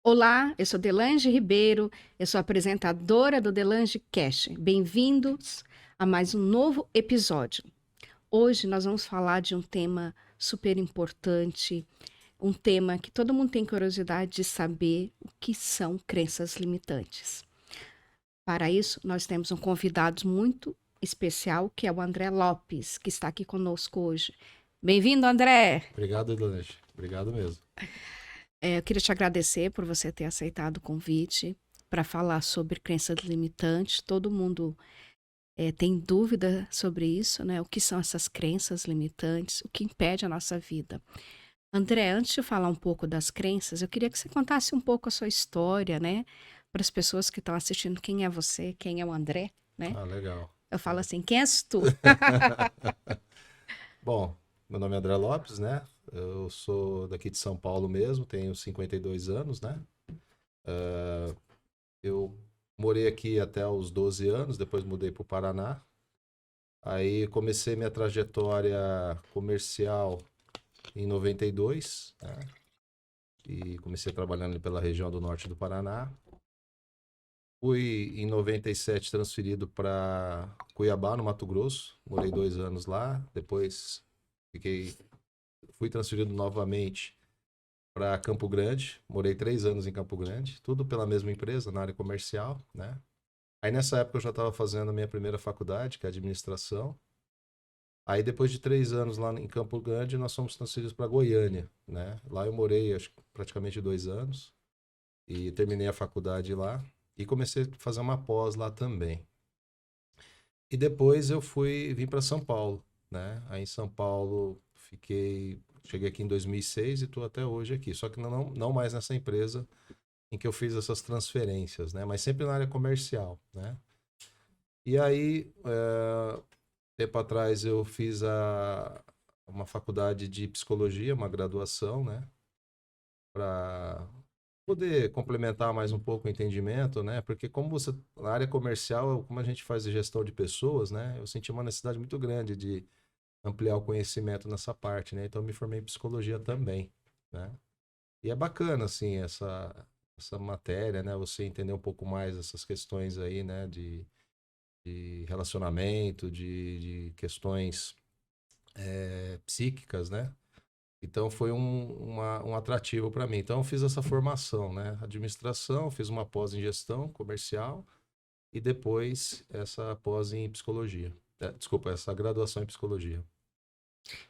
Olá, eu sou Delange Ribeiro, eu sou apresentadora do Delange Cash. Bem-vindos a mais um novo episódio. Hoje nós vamos falar de um tema super importante, um tema que todo mundo tem curiosidade de saber o que são crenças limitantes. Para isso, nós temos um convidado muito especial, que é o André Lopes, que está aqui conosco hoje. Bem-vindo, André! Obrigado, Delange. Obrigado mesmo. Eu queria te agradecer por você ter aceitado o convite para falar sobre crenças limitantes. Todo mundo tem dúvida sobre isso, né? O que são essas crenças limitantes? O que impede a nossa vida? André, antes de falar um pouco das crenças, eu queria que você contasse um pouco a sua história, né? Para as pessoas que estão assistindo, quem é você, quem é o André, né? Ah, legal. Eu falo assim, quem és tu? Bom, meu nome é André Lopes, né? Eu sou daqui de São Paulo mesmo, tenho 52 anos, né? Eu morei aqui até os 12 anos, depois mudei para o Paraná. Aí comecei minha trajetória comercial em 92, né? E comecei trabalhando ali pela região do norte do Paraná. Fui em 97 transferido para Cuiabá, no Mato Grosso. Morei 2 anos lá. Depois fiquei, fui transferido novamente para Campo Grande. Morei 3 anos em Campo Grande. Tudo pela mesma empresa, na área comercial, né? Aí nessa época eu já estava fazendo a minha primeira faculdade, que é administração. Aí depois de 3 anos lá em Campo Grande, nós fomos transferidos para Goiânia, né? Lá eu morei acho, que praticamente 2 anos e terminei a faculdade lá e comecei a fazer uma pós lá também. E depois vim para São Paulo, né? Aí em São Paulo cheguei aqui em 2006 e estou até hoje aqui. Só que não mais nessa empresa em que eu fiz essas transferências, né? Mas sempre na área comercial, né? E aí, tempo atrás eu fiz uma faculdade de psicologia, uma graduação, né? Para poder complementar mais um pouco o entendimento, né? Porque na área comercial, como a gente faz gestão de pessoas, né? Eu senti uma necessidade muito grande de ampliar o conhecimento nessa parte, né? Então eu me formei em psicologia também, né? E é bacana, assim, essa matéria, né? Você entender um pouco mais essas questões aí, né? De relacionamento, de questões psíquicas, né? Então foi um atrativo para mim. Então eu fiz essa formação, né? Administração, fiz uma pós em gestão comercial e depois essa pós em psicologia. Desculpa, essa graduação em psicologia.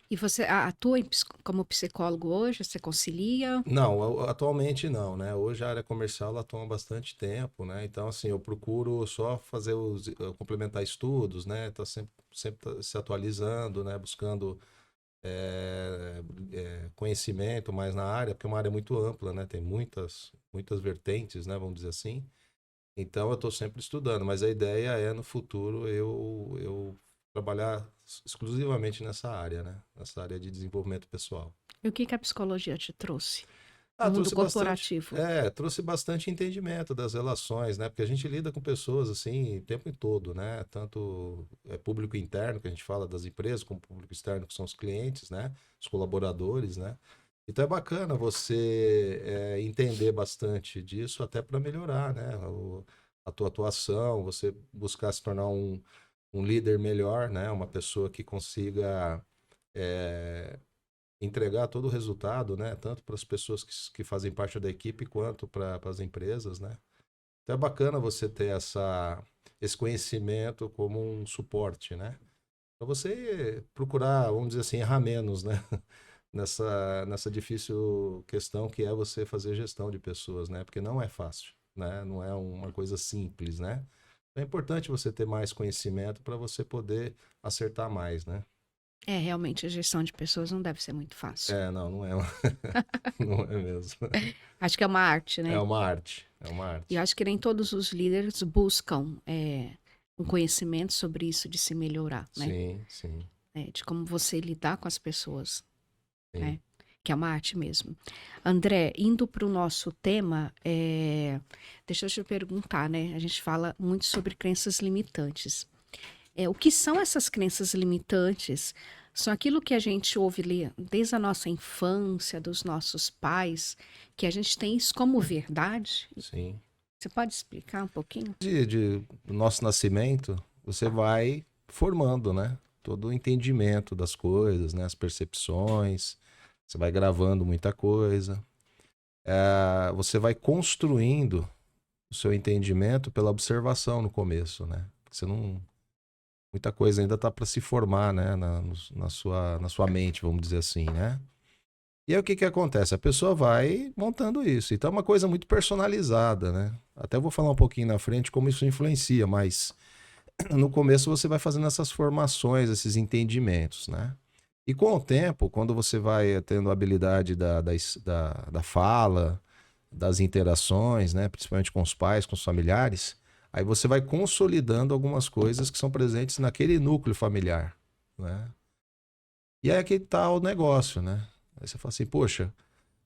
E você atua como psicólogo hoje? Você concilia? Não, atualmente não, né? Hoje a área comercial ela toma bastante tempo, né? Então, assim, eu procuro só complementar estudos, né? Tá sempre se atualizando, né? Buscando conhecimento mais na área, porque é uma área muito ampla, né? Tem muitas vertentes, né? Vamos dizer assim. Então, eu estou sempre estudando, mas a ideia é no futuro eu trabalhar exclusivamente nessa área, né? Nessa área de desenvolvimento pessoal. E o que que a psicologia te trouxe no Ah, mundo corporativo? trouxe bastante entendimento das relações, né? Porque a gente lida com pessoas assim o tempo todo, né? Tanto público interno, que a gente fala das empresas, como público externo, que são os clientes, né? Os colaboradores, né? Então é bacana você entender bastante disso até para melhorar, né? A tua atuação, você buscar se tornar um líder melhor, né? Uma pessoa que consiga eh, entregar todo o resultado, né? Tanto para as pessoas que fazem parte da equipe quanto para as empresas, né? Então é bacana você ter esse conhecimento como um suporte, né? Para você procurar, vamos dizer assim, errar menos, né? Nessa difícil questão que é você fazer gestão de pessoas, né? Porque não é fácil, né? Não é uma coisa simples, né? Então é importante você ter mais conhecimento para você poder acertar mais, né? Realmente a gestão de pessoas não deve ser muito fácil. Não é, não é mesmo. Acho que é uma arte, É né? uma arte, é uma E eu arte. acho que nem todos os líderes buscam um conhecimento sobre isso de se melhorar, né? Sim, sim, De como você lidar com as pessoas, sim. né? Que é uma arte mesmo. André, indo para o nosso tema, deixa eu te perguntar, né? A gente fala muito sobre crenças limitantes. O que são essas crenças limitantes São aquilo que a gente ouve desde a nossa infância, dos nossos pais, que a gente tem isso como verdade. Sim. Você pode explicar um pouquinho? Do nosso nascimento, você vai formando, né? Todo o entendimento das coisas, né? As percepções, você vai gravando muita coisa. Você vai construindo o seu entendimento pela observação no começo, né? Você não... Muita coisa ainda está para se formar, né? Na sua mente, vamos dizer assim, né? E aí o que que acontece? A pessoa vai montando isso. Então é uma coisa muito personalizada, né? Até vou falar um pouquinho na frente como isso influencia, mas no começo você vai fazendo essas formações, esses entendimentos, né? E com o tempo, quando você vai tendo a habilidade da fala, das interações, né? Principalmente com os pais, com os familiares, aí você vai consolidando algumas coisas que são presentes naquele núcleo familiar, né? E aí que tá o negócio, né? Aí você fala assim, poxa,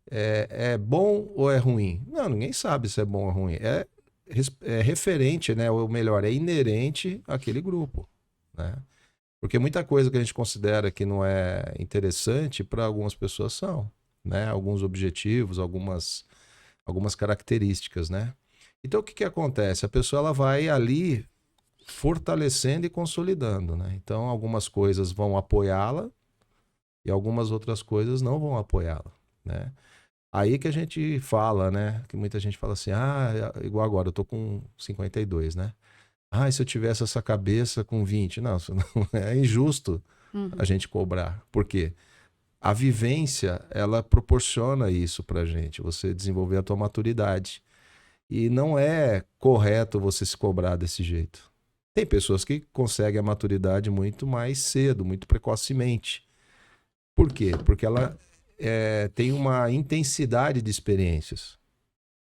é bom ou é ruim? Não, ninguém sabe se é bom ou ruim. É referente, né? Ou melhor, é inerente àquele grupo, né? Porque muita coisa que a gente considera que não é interessante, para algumas pessoas são, né? Alguns objetivos, algumas características, né? Então o que que acontece? A pessoa ela vai ali fortalecendo e consolidando, né? Então algumas coisas vão apoiá-la e algumas outras coisas não vão apoiá-la, né? Aí que a gente fala, né? Que muita gente fala assim, igual agora, eu tô com 52, né? E se eu tivesse essa cabeça com 20? Não, isso não é injusto a gente cobrar. Por quê? A vivência, ela proporciona isso pra gente, você desenvolver a tua maturidade. E não é correto você se cobrar desse jeito. Tem pessoas que conseguem a maturidade muito mais cedo, muito precocemente. Por quê? Porque ela tem uma intensidade de experiências,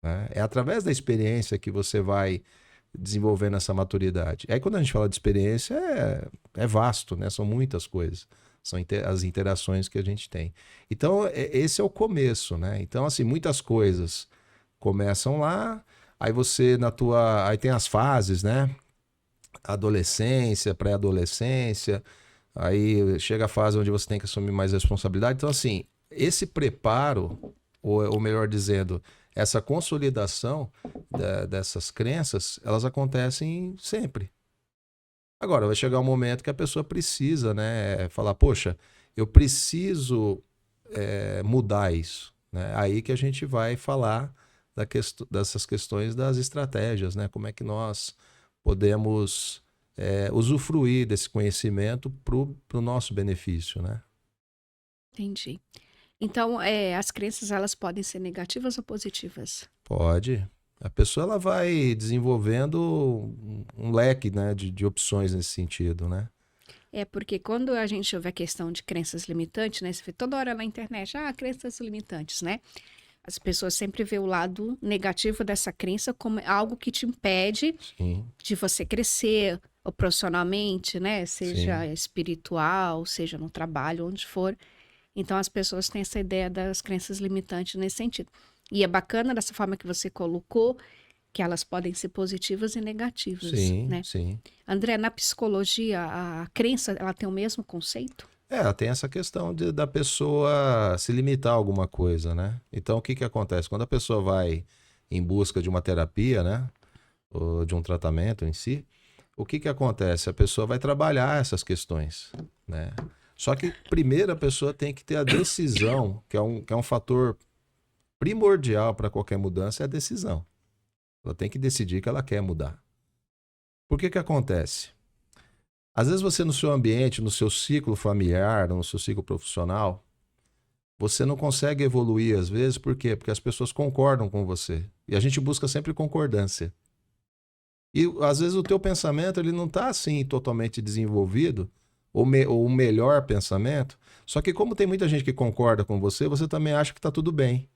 né? É através da experiência que você vai desenvolvendo essa maturidade. Aí quando a gente fala de experiência, é vasto, né? São muitas coisas. São as interações que a gente tem. Então, esse é o começo, né? Então, assim, muitas coisas começam lá, aí você aí tem as fases, né? Adolescência, pré-adolescência, aí chega a fase onde você tem que assumir mais responsabilidade. Então, assim, esse preparo, ou melhor dizendo, essa consolidação dessas crenças, elas acontecem sempre. Agora, vai chegar um momento que a pessoa precisa, né, falar, poxa, eu preciso mudar isso, né? Aí que a gente vai falar dessas questões das estratégias, né? Como é que nós podemos usufruir desse conhecimento para o nosso benefício, né? Entendi. Então, as crenças, elas podem ser negativas ou positivas? Pode. A pessoa ela vai desenvolvendo um leque, né, de opções nesse sentido, né? É porque quando a gente ouve a questão de crenças limitantes, né? Você vê toda hora na internet, crenças limitantes, né? As pessoas sempre vê o lado negativo dessa crença como algo que te impede Sim, de você crescer ou profissionalmente, né? Seja sim. espiritual, seja no trabalho, onde for. Então as pessoas têm essa ideia das crenças limitantes nesse sentido. E é bacana dessa forma que você colocou, que elas podem ser positivas e negativas, Sim, né? sim. André, na psicologia, a crença, ela tem o mesmo conceito? Tem essa questão da pessoa se limitar a alguma coisa, né? Então, o que que acontece? Quando a pessoa vai em busca de uma terapia, né? Ou de um tratamento em si, o que que acontece? A pessoa vai trabalhar essas questões, né? Só que primeiro a pessoa tem que ter a decisão, que é um fator primordial para qualquer mudança, é a decisão. Ela tem que decidir que ela quer mudar. Por que que acontece? Às vezes você no seu ambiente, no seu ciclo familiar, no seu ciclo profissional, você não consegue evoluir às vezes, por quê? Porque as pessoas concordam com você. E a gente busca sempre concordância. E às vezes o teu pensamento ele não está assim totalmente desenvolvido, ou o melhor pensamento, só que como tem muita gente que concorda com você, você também acha que está tudo bem.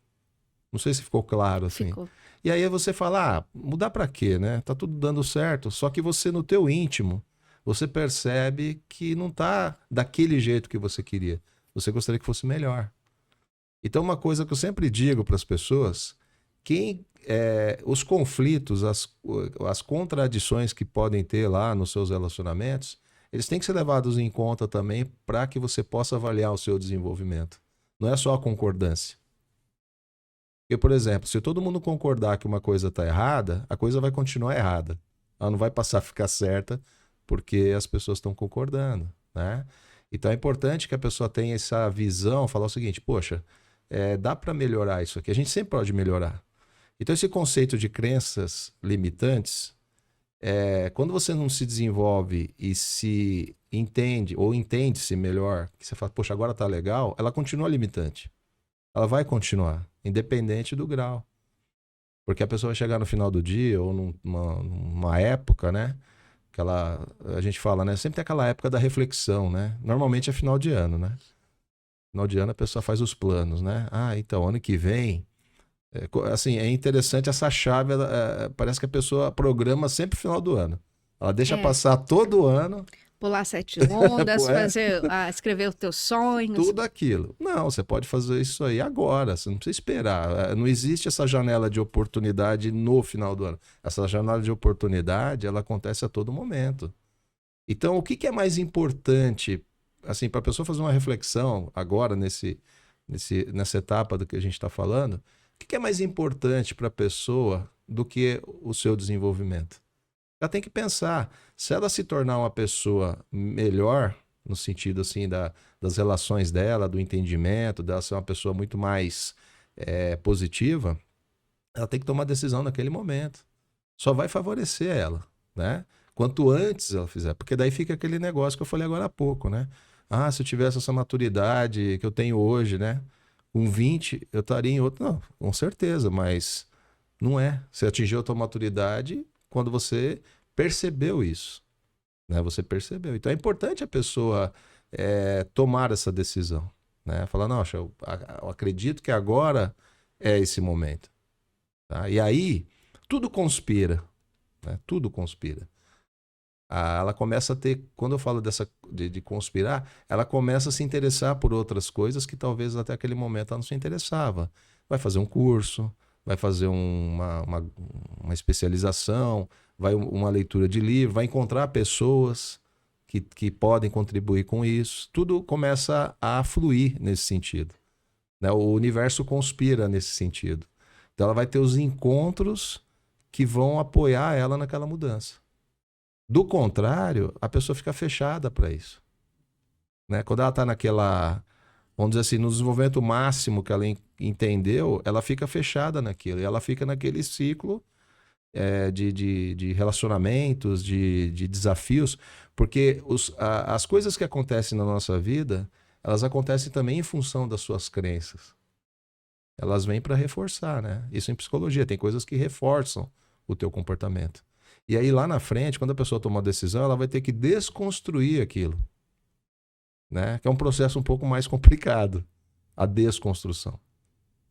Não sei se ficou claro assim. Ficou. E aí você fala, mudar para quê, né? Tá tudo dando certo, só que você no teu íntimo, você percebe que não tá daquele jeito que você queria. Você gostaria que fosse melhor. Então uma coisa que eu sempre digo para as pessoas, os conflitos, as contradições que podem ter lá nos seus relacionamentos, eles têm que ser levados em conta também para que você possa avaliar o seu desenvolvimento. Não é só a concordância. Porque, por exemplo, se todo mundo concordar que uma coisa está errada, a coisa vai continuar errada. Ela não vai passar a ficar certa porque as pessoas estão concordando, né? Então é importante que a pessoa tenha essa visão, falar o seguinte, poxa, dá para melhorar isso aqui. A gente sempre pode melhorar. Então esse conceito de crenças limitantes, quando você não se desenvolve e se entende, ou entende-se melhor, que você fala, poxa, agora tá legal, ela continua limitante. Ela vai continuar, independente do grau. Porque a pessoa vai chegar no final do dia, ou numa época, né? A gente fala, né? Sempre tem aquela época da reflexão, né? Normalmente é final de ano, né? Final de ano a pessoa faz os planos, né? Ah, então, ano que vem... assim, é interessante essa chave, parece que a pessoa programa sempre no final do ano. Ela deixa passar todo o ano... Pular 7 ondas, escrever os teus sonhos. Tudo aquilo. Não, você pode fazer isso aí agora, você não precisa esperar. Não existe essa janela de oportunidade no final do ano. Essa janela de oportunidade, ela acontece a todo momento. Então, o que é mais importante, assim, para a pessoa fazer uma reflexão agora, nessa etapa do que a gente está falando, o que é mais importante para a pessoa do que o seu desenvolvimento? Ela tem que pensar, se ela se tornar uma pessoa melhor, no sentido assim das relações dela, do entendimento, dela ser uma pessoa muito mais positiva, ela tem que tomar decisão naquele momento. Só vai favorecer ela, né? Quanto antes ela fizer, porque daí fica aquele negócio que eu falei agora há pouco, né? Ah, se eu tivesse essa maturidade que eu tenho hoje, né? Com 20, eu estaria em outro... Não, com certeza, mas não é. Você atingiu a tua maturidade... quando você percebeu isso, né? Você percebeu. Então é importante a pessoa tomar essa decisão, né? Falar, não, eu acredito que agora é esse momento. Tá? E aí, tudo conspira, né? Tudo conspira. Ela começa a ter, quando eu falo de conspirar, ela começa a se interessar por outras coisas que talvez até aquele momento ela não se interessava. Vai fazer um curso, vai fazer uma especialização, vai uma leitura de livro, vai encontrar pessoas que podem contribuir com isso. Tudo começa a fluir nesse sentido, né? O universo conspira nesse sentido. Então ela vai ter os encontros que vão apoiar ela naquela mudança. Do contrário, a pessoa fica fechada para isso, né? Quando ela está naquela... vamos dizer assim, no desenvolvimento máximo que ela entendeu, ela fica fechada naquilo. E ela fica naquele ciclo de relacionamentos, de desafios. Porque as coisas que acontecem na nossa vida, elas acontecem também em função das suas crenças. Elas vêm para reforçar, né? Isso em psicologia. Tem coisas que reforçam o teu comportamento. E aí lá na frente, quando a pessoa toma uma decisão, ela vai ter que desconstruir aquilo, né? Que é um processo um pouco mais complicado, a desconstrução,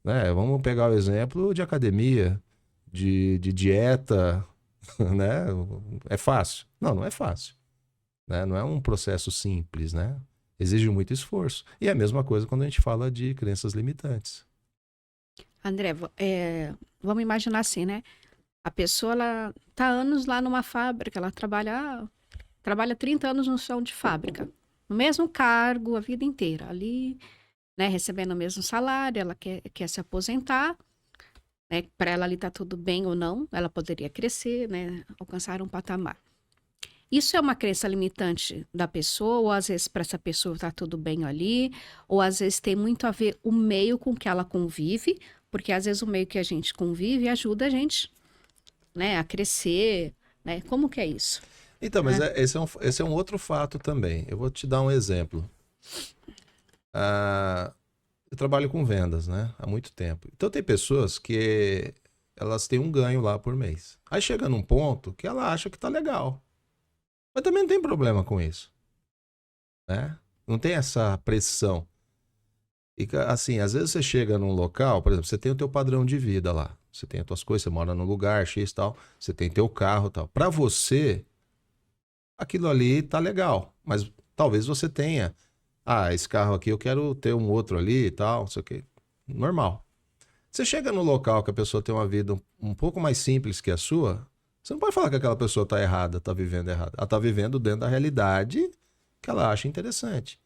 né? Vamos pegar o exemplo de academia, de dieta, né? É fácil? Não, não é fácil, né? Não é um processo simples, né? Exige muito esforço. E é a mesma coisa quando a gente fala de crenças limitantes. André, vamos imaginar assim, né? A pessoa, ela tá anos lá numa fábrica, ela trabalha 30 anos no chão de fábrica. No mesmo cargo a vida inteira, ali, né, recebendo o mesmo salário, ela quer se aposentar, né, para ela ali tá tudo bem ou não, ela poderia crescer, né, alcançar um patamar. Isso é uma crença limitante da pessoa, ou às vezes para essa pessoa tá tudo bem ali, ou às vezes tem muito a ver o meio com que ela convive, porque às vezes o meio que a gente convive ajuda a gente, né, a crescer, né, como que é isso? Então, mas esse é um outro fato também. Eu vou te dar um exemplo. Eu trabalho com vendas, né? Há muito tempo. Então tem pessoas que elas têm um ganho lá por mês. Aí chega num ponto que ela acha que tá legal. Mas também não tem problema com isso, né? Não tem essa pressão. E assim, às vezes você chega num local, por exemplo, você tem o teu padrão de vida lá. Você tem as tuas coisas, você mora num lugar X e tal, você tem teu carro e tal. Para você, aquilo ali tá legal, mas talvez você tenha, esse carro aqui eu quero ter um outro ali e tal, não sei o quê. Normal. Você chega no local que a pessoa tem uma vida um pouco mais simples que a sua, Você não pode falar que aquela pessoa está errada, está vivendo errado. Ela está vivendo dentro da realidade que ela acha interessante.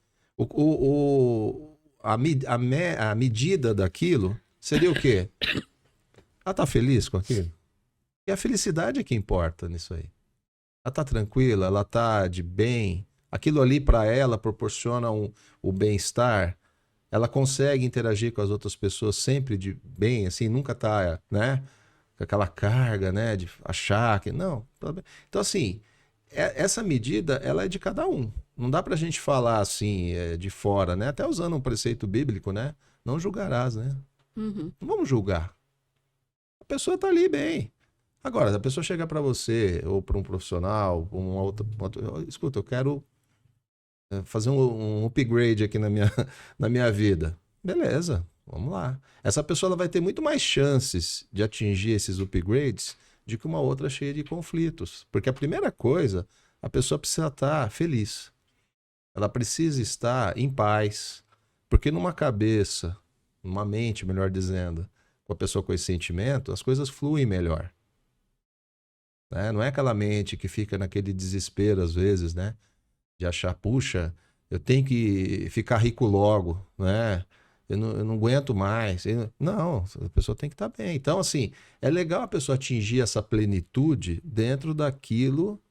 A medida daquilo seria o quê? Ela está feliz com aquilo? E a felicidade é que importa nisso aí. Ela está tranquila, ela está de bem. Aquilo ali para ela proporciona o bem-estar. Ela consegue interagir com as outras pessoas sempre de bem, assim, nunca está, né, com aquela carga, né, de achar que... Não, tá bem. Então, assim, essa medida, ela é de cada um. Não dá para a gente falar assim, de fora, né? Até usando um preceito bíblico, né? Não julgarás, né? Uhum. Não vamos julgar. A pessoa está ali bem. Agora, se a pessoa chegar para você, ou para um profissional, escuta, eu quero fazer um upgrade aqui na minha vida. Beleza, vamos lá. Essa pessoa ela vai ter muito mais chances de atingir esses upgrades do que uma outra cheia de conflitos. Porque a primeira coisa, a pessoa precisa estar feliz. Ela precisa estar em paz. Porque numa cabeça, numa mente, melhor dizendo, com a pessoa com esse sentimento, as coisas fluem melhor. Né? Não é aquela mente que fica naquele desespero às vezes, né? De achar, puxa, eu tenho que ficar rico logo, né? Eu não aguento mais. Não, a pessoa tem que estar bem. Então, assim, é legal a pessoa atingir essa plenitude dentro daquilo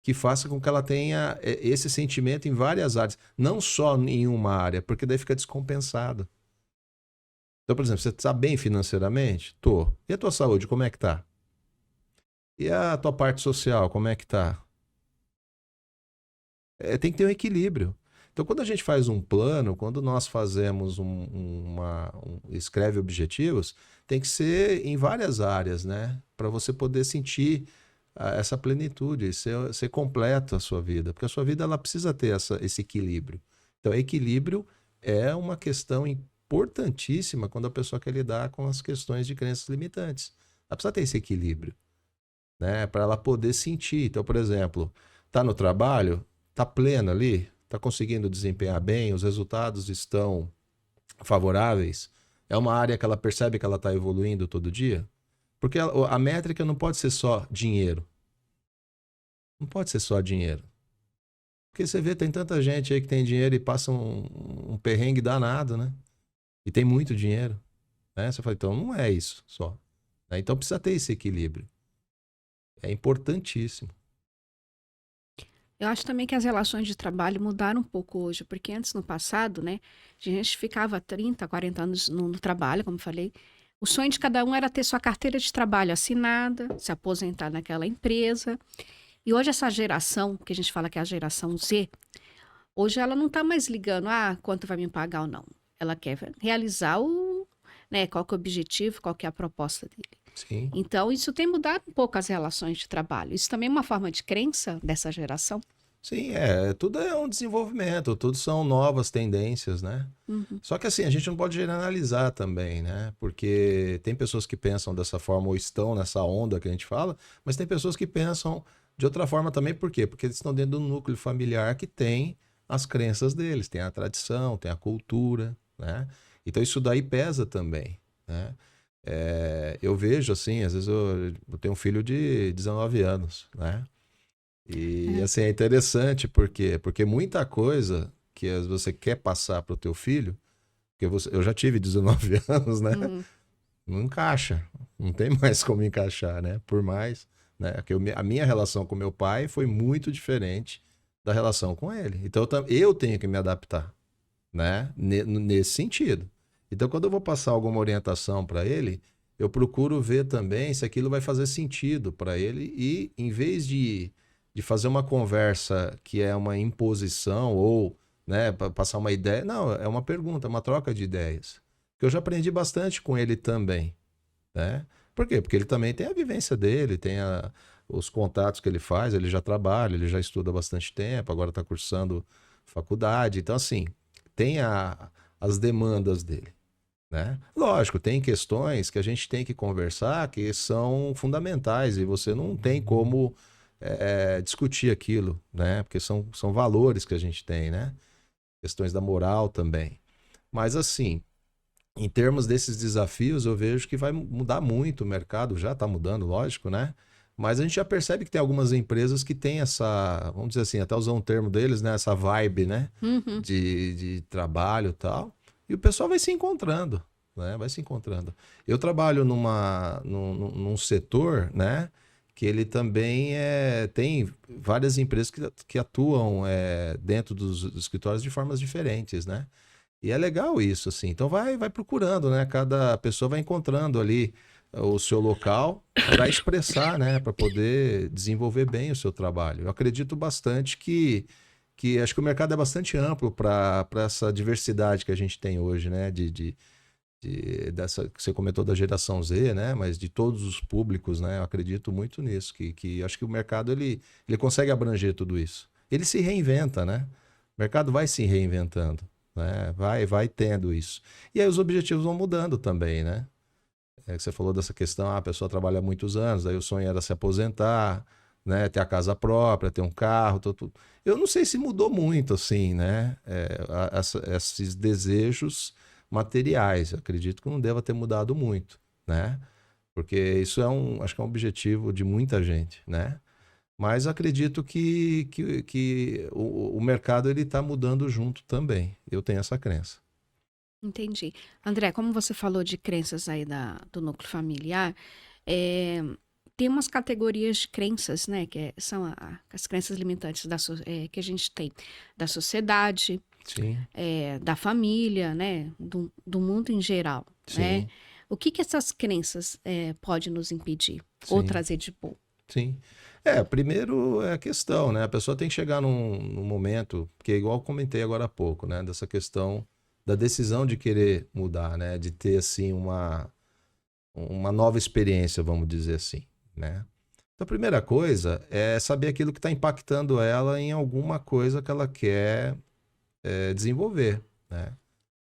que faça com que ela tenha esse sentimento em várias áreas, não só em uma área, porque daí fica descompensado. Então, por exemplo, você está bem financeiramente? Tô. E a tua saúde, como é que tá? E a tua parte social, como é que tá? Tem que ter um equilíbrio. Então, quando a gente faz um plano, quando nós fazemos escreve objetivos, tem que ser em várias áreas, né? Para você poder sentir essa plenitude, ser completo a sua vida. Porque a sua vida ela precisa ter esse equilíbrio. Então, equilíbrio é uma questão importantíssima quando a pessoa quer lidar com as questões de crenças limitantes. Ela precisa ter esse equilíbrio, né? Para ela poder sentir. Então, por exemplo, tá no trabalho, tá plena ali, tá conseguindo desempenhar bem, os resultados estão favoráveis, é uma área que ela percebe que ela está evoluindo todo dia, porque a métrica não pode ser só dinheiro. Não pode ser só dinheiro. Porque você vê, tem tanta gente aí que tem dinheiro e passa um perrengue danado, né? E tem muito dinheiro. Né? Você fala, então não é isso só. Né? Então precisa ter esse equilíbrio. É importantíssimo. Eu acho também que as relações de trabalho mudaram um pouco hoje, porque antes, no passado, né, a gente ficava 30, 40 anos no trabalho, como eu falei. O sonho de cada um era ter sua carteira de trabalho assinada, se aposentar naquela empresa. E hoje essa geração, que a gente fala que é a geração Z, hoje ela não está mais ligando, quanto vai me pagar ou não. Ela quer realizar né, qual que é o objetivo, qual que é a proposta dele. Sim. Então, isso tem mudado um pouco as relações de trabalho. Isso também é uma forma de crença dessa geração? Sim, tudo é um desenvolvimento, tudo são novas tendências, né? Uhum. Só que assim, a gente não pode generalizar também, né? Porque tem pessoas que pensam dessa forma ou estão nessa onda que a gente fala, mas tem pessoas que pensam de outra forma também, por quê? Porque eles estão dentro do núcleo familiar que tem as crenças deles, tem a tradição, tem a cultura, né? Então isso daí pesa também, né? Eu vejo assim, às vezes eu tenho um filho de 19 anos, né? E assim, é interessante porque muita coisa que você quer passar para o teu filho, eu já tive 19 anos, né? Uhum. Não encaixa, não tem mais como encaixar, né? Por mais, né? Que a minha relação com meu pai foi muito diferente da relação com ele. Então eu tenho que me adaptar, né? Nesse sentido. Então quando eu vou passar alguma orientação para ele, eu procuro ver também se aquilo vai fazer sentido para ele e em vez de fazer uma conversa que é uma imposição ou, né, passar uma ideia. Não, é uma pergunta, uma troca de ideias. Que eu já aprendi bastante com ele também, né? Por quê? Porque ele também tem a vivência dele, tem os contatos que ele faz, ele já trabalha, ele já estuda há bastante tempo, agora está cursando faculdade. Então, assim, tem as demandas dele, né? Lógico, tem questões que a gente tem que conversar que são fundamentais e você não tem como discutir aquilo, né? Porque são valores que a gente tem, né? Questões da moral também. Mas assim, em termos desses desafios, eu vejo que vai mudar muito o mercado, já está mudando, lógico, né? Mas a gente já percebe que tem algumas empresas que têm essa, vamos dizer assim, até usar um termo deles, né? Essa vibe, né? Uhum. De trabalho e tal. E o pessoal vai se encontrando, né? Vai se encontrando. Eu trabalho num setor, né? Que ele também tem várias empresas que atuam dentro dos escritórios de formas diferentes, né? E é legal isso, assim. Então vai procurando, né? Cada pessoa vai encontrando ali o seu local para expressar, né? Para poder desenvolver bem o seu trabalho. Eu acredito bastante que acho que o mercado é bastante amplo para essa diversidade que a gente tem hoje, né? Dessa que você comentou da geração Z, né? Mas de todos os públicos, né? Eu acredito muito nisso, que acho que o mercado ele consegue abranger tudo isso. Ele se reinventa, né? O mercado vai se reinventando, né? Vai tendo isso. E aí os objetivos vão mudando também, né? Que você falou dessa questão, a pessoa trabalha há muitos anos, aí o sonho era se aposentar, né? Ter a casa própria, ter um carro, tudo. Eu não sei se mudou muito, assim, né? Esses desejos materiais. Eu acredito que não deva ter mudado muito, né? Porque isso acho que é um objetivo de muita gente, né? Mas acredito que o mercado ele está mudando junto também. Eu tenho essa crença. Entendi. André, como você falou de crenças aí do núcleo familiar, é, tem umas categorias de crenças, né? São as crenças limitantes que a gente tem da sociedade, Sim, da família, né? Do mundo em geral, né? sim, O que essas crenças podem nos impedir ou sim, trazer de bom? sim. Primeiro é a questão, né? A pessoa tem que chegar num momento, que é igual eu comentei agora há pouco, né? Dessa questão da decisão de querer mudar, né? De ter, assim, uma nova experiência, vamos dizer assim, né? Então, a primeira coisa é saber aquilo que está impactando ela em alguma coisa que ela quer desenvolver, né?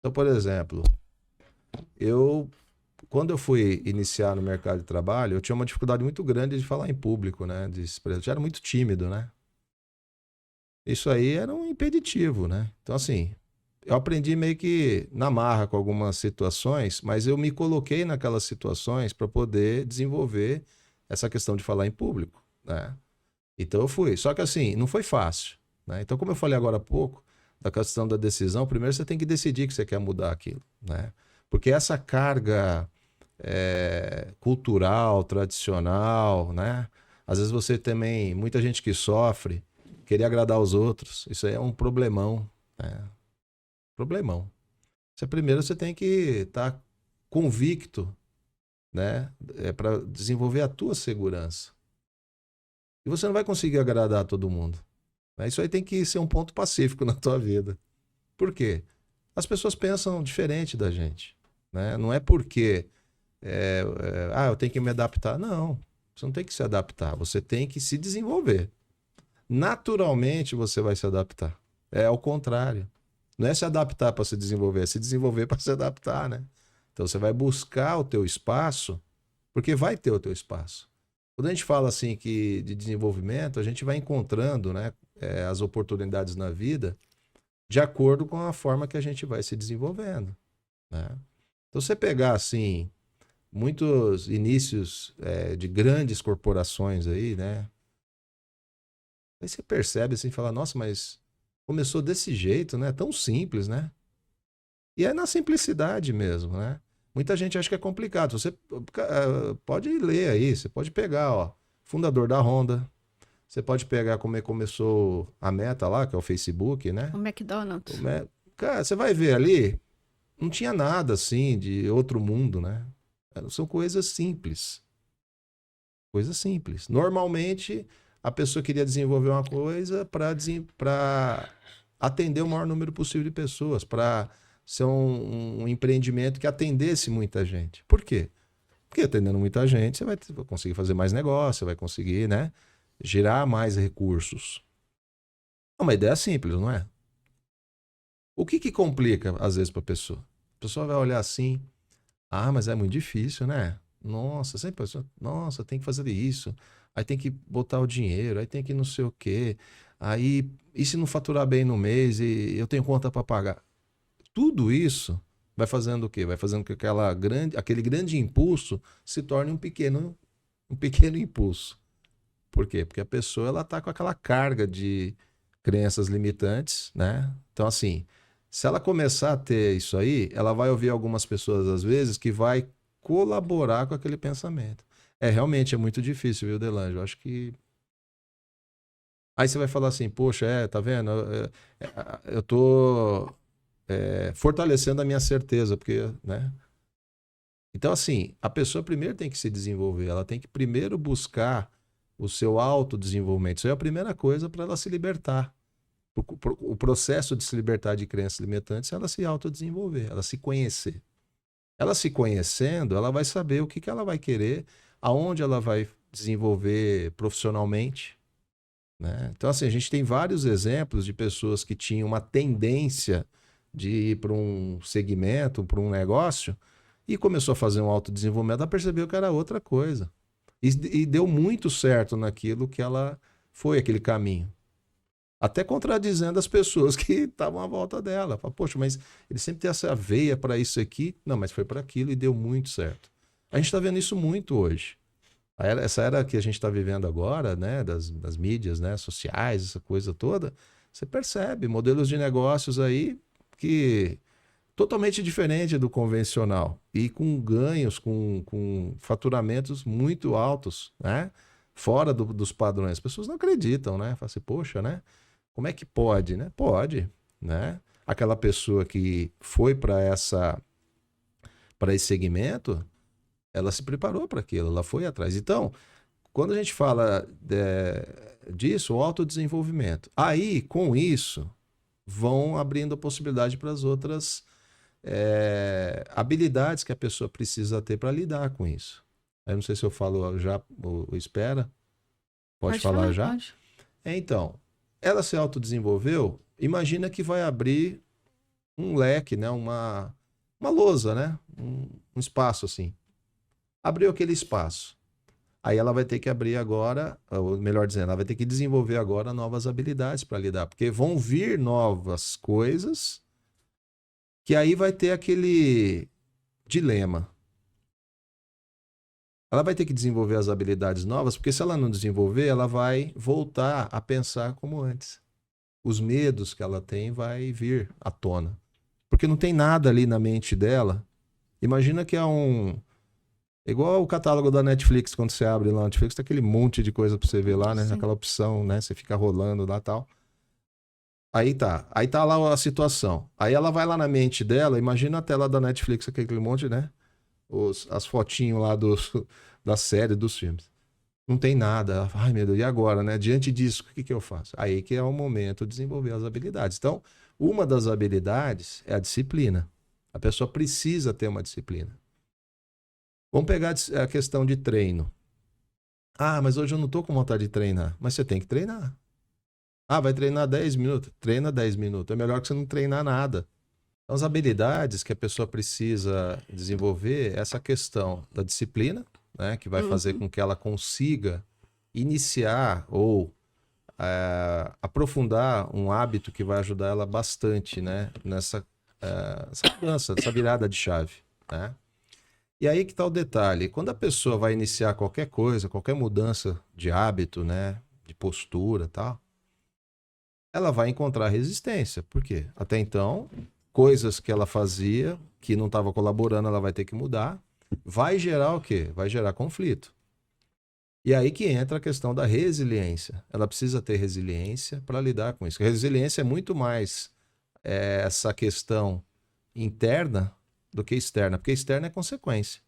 Então, por exemplo, eu, quando eu fui iniciar no mercado de trabalho, eu tinha uma dificuldade muito grande de falar em público, né? Eu já era muito tímido, né? Isso aí era um impeditivo, né? Então, assim, eu aprendi meio que na marra com algumas situações, mas eu me coloquei naquelas situações para poder desenvolver essa questão de falar em público, né? Então eu fui. Só que assim, não foi fácil, né? Então, como eu falei agora há pouco, da questão da decisão, primeiro você tem que decidir que você quer mudar aquilo, né? Porque essa carga cultural, tradicional, né? Às vezes você também, muita gente que sofre, querer agradar os outros, isso aí é um problemão, né? Problemão. Primeiro você tem que estar convicto, né? Para desenvolver a tua segurança. E você não vai conseguir agradar todo mundo, né? Isso aí tem que ser um ponto pacífico na tua vida. Por quê? As pessoas pensam diferente da gente, né? Não é porque eu tenho que me adaptar. Não, você não tem que se adaptar. Você tem que se desenvolver. Naturalmente você vai se adaptar. É ao contrário. Não é se adaptar para se desenvolver, é se desenvolver para se adaptar, né? Então você vai buscar o teu espaço, porque vai ter o teu espaço. Quando a gente fala assim que de desenvolvimento, a gente vai encontrando, né, as oportunidades na vida de acordo com a forma que a gente vai se desenvolvendo, né? Então você pegar assim muitos inícios de grandes corporações aí, né? Aí você percebe assim, fala, nossa, mas começou desse jeito, né? Tão simples, né? E é na simplicidade mesmo, né? Muita gente acha que é complicado. Você pode ler aí, você pode pegar, ó, fundador da Honda, você pode pegar como é que começou a Meta lá, que é o Facebook, né? O McDonald's. Cara, você vai ver ali, não tinha nada assim de outro mundo, né? São coisas simples. Coisas simples. Normalmente, a pessoa queria desenvolver uma coisa para atender o maior número possível de pessoas, para ser um empreendimento que atendesse muita gente. Por quê? Porque atendendo muita gente, você vai conseguir fazer mais negócio, você vai conseguir, né, girar mais recursos. É uma ideia simples, não é? O que complica, às vezes, para a pessoa? A pessoa vai olhar assim, mas é muito difícil, né? Nossa, sempre pessoa, nossa, tem que fazer isso. Aí tem que botar o dinheiro, aí tem que não sei o quê. Aí, e se não faturar bem no mês e eu tenho conta para pagar? Tudo isso vai fazendo o quê? Vai fazendo com que aquele grande impulso se torne um pequeno impulso. Por quê? Porque a pessoa ela tá com aquela carga de crenças limitantes, né? Então, assim, se ela começar a ter isso aí, ela vai ouvir algumas pessoas, às vezes, que vai colaborar com aquele pensamento. Realmente é muito difícil, viu, Delange? Eu acho que. Aí você vai falar assim, poxa, tá vendo? Eu tô fortalecendo a minha certeza, porque, né? Então, assim, a pessoa primeiro tem que se desenvolver, ela tem que primeiro buscar o seu autodesenvolvimento. Isso é a primeira coisa para ela se libertar. O processo de se libertar de crenças limitantes é ela se autodesenvolver, ela se conhecer. Ela se conhecendo, ela vai saber o que, que ela vai querer, aonde ela vai desenvolver profissionalmente, né? Então, assim, a gente tem vários exemplos de pessoas que tinham uma tendência de ir para um segmento, para um negócio, e começou a fazer um autodesenvolvimento, ela percebeu que era outra coisa. E deu muito certo naquilo que ela foi, aquele caminho. Até contradizendo as pessoas que estavam à volta dela. Fala, poxa, mas ele sempre tem essa veia para isso aqui. Não, mas foi para aquilo e deu muito certo. A gente está vendo isso muito hoje. Essa era que a gente está vivendo agora, né, das mídias, né, sociais, essa coisa toda, você percebe modelos de negócios aí que totalmente diferente do convencional e com ganhos, com faturamentos muito altos, né, fora dos padrões. As pessoas não acreditam, né? Falam assim, poxa, né? Como é que pode, né? Pode, né? Aquela pessoa que foi para esse segmento, ela se preparou para aquilo, ela foi atrás. Então, quando a gente fala disso, o autodesenvolvimento, aí, com isso, vão abrindo a possibilidade para as outras habilidades que a pessoa precisa ter para lidar com isso. Eu não sei se eu falo já ou espera. Pode falar já? Pode. Então, ela se autodesenvolveu, imagina que vai abrir um leque, né? uma lousa, né? Um espaço assim. Abriu aquele espaço. Aí ela vai ter que abrir agora, ou melhor dizendo, ela vai ter que desenvolver agora novas habilidades para lidar, porque vão vir novas coisas que aí vai ter aquele dilema. Ela vai ter que desenvolver as habilidades novas, porque se ela não desenvolver, ela vai voltar a pensar como antes. Os medos que ela tem vai vir à tona. Porque não tem nada ali na mente dela. Imagina que igual o catálogo da Netflix, quando você abre lá na Netflix, tem aquele monte de coisa pra você ver lá, né? Sim. Aquela opção, né? Você fica rolando lá e tal. Aí tá lá a situação. Aí ela vai lá na mente dela, imagina a tela da Netflix, aquele monte, né? As fotinhos lá da série, dos filmes. Não tem nada. Ela fala, ai meu Deus, e agora, né? Diante disso, o que eu faço? Aí que é o momento de desenvolver as habilidades. Então, uma das habilidades é a disciplina. A pessoa precisa ter uma disciplina. Vamos pegar a questão de treino. Ah, mas hoje eu não estou com vontade de treinar. Mas você tem que treinar. Ah, vai treinar 10 minutos? Treina 10 minutos. É melhor que você não treinar nada. Então, as habilidades que a pessoa precisa desenvolver é essa questão da disciplina, né, que vai fazer com que ela consiga iniciar ou aprofundar um hábito que vai ajudar ela bastante, né, nessa essa mudança, essa virada de chave, né? E aí que está o detalhe. Quando a pessoa vai iniciar qualquer coisa, qualquer mudança de hábito, né, de postura e tal, ela vai encontrar resistência. Por quê? Até então, coisas que ela fazia, que não estava colaborando, ela vai ter que mudar. Vai gerar o quê? Vai gerar conflito. E aí que entra a questão da resiliência. Ela precisa ter resiliência para lidar com isso. A resiliência é muito mais essa questão interna do que externa, porque externa é consequência.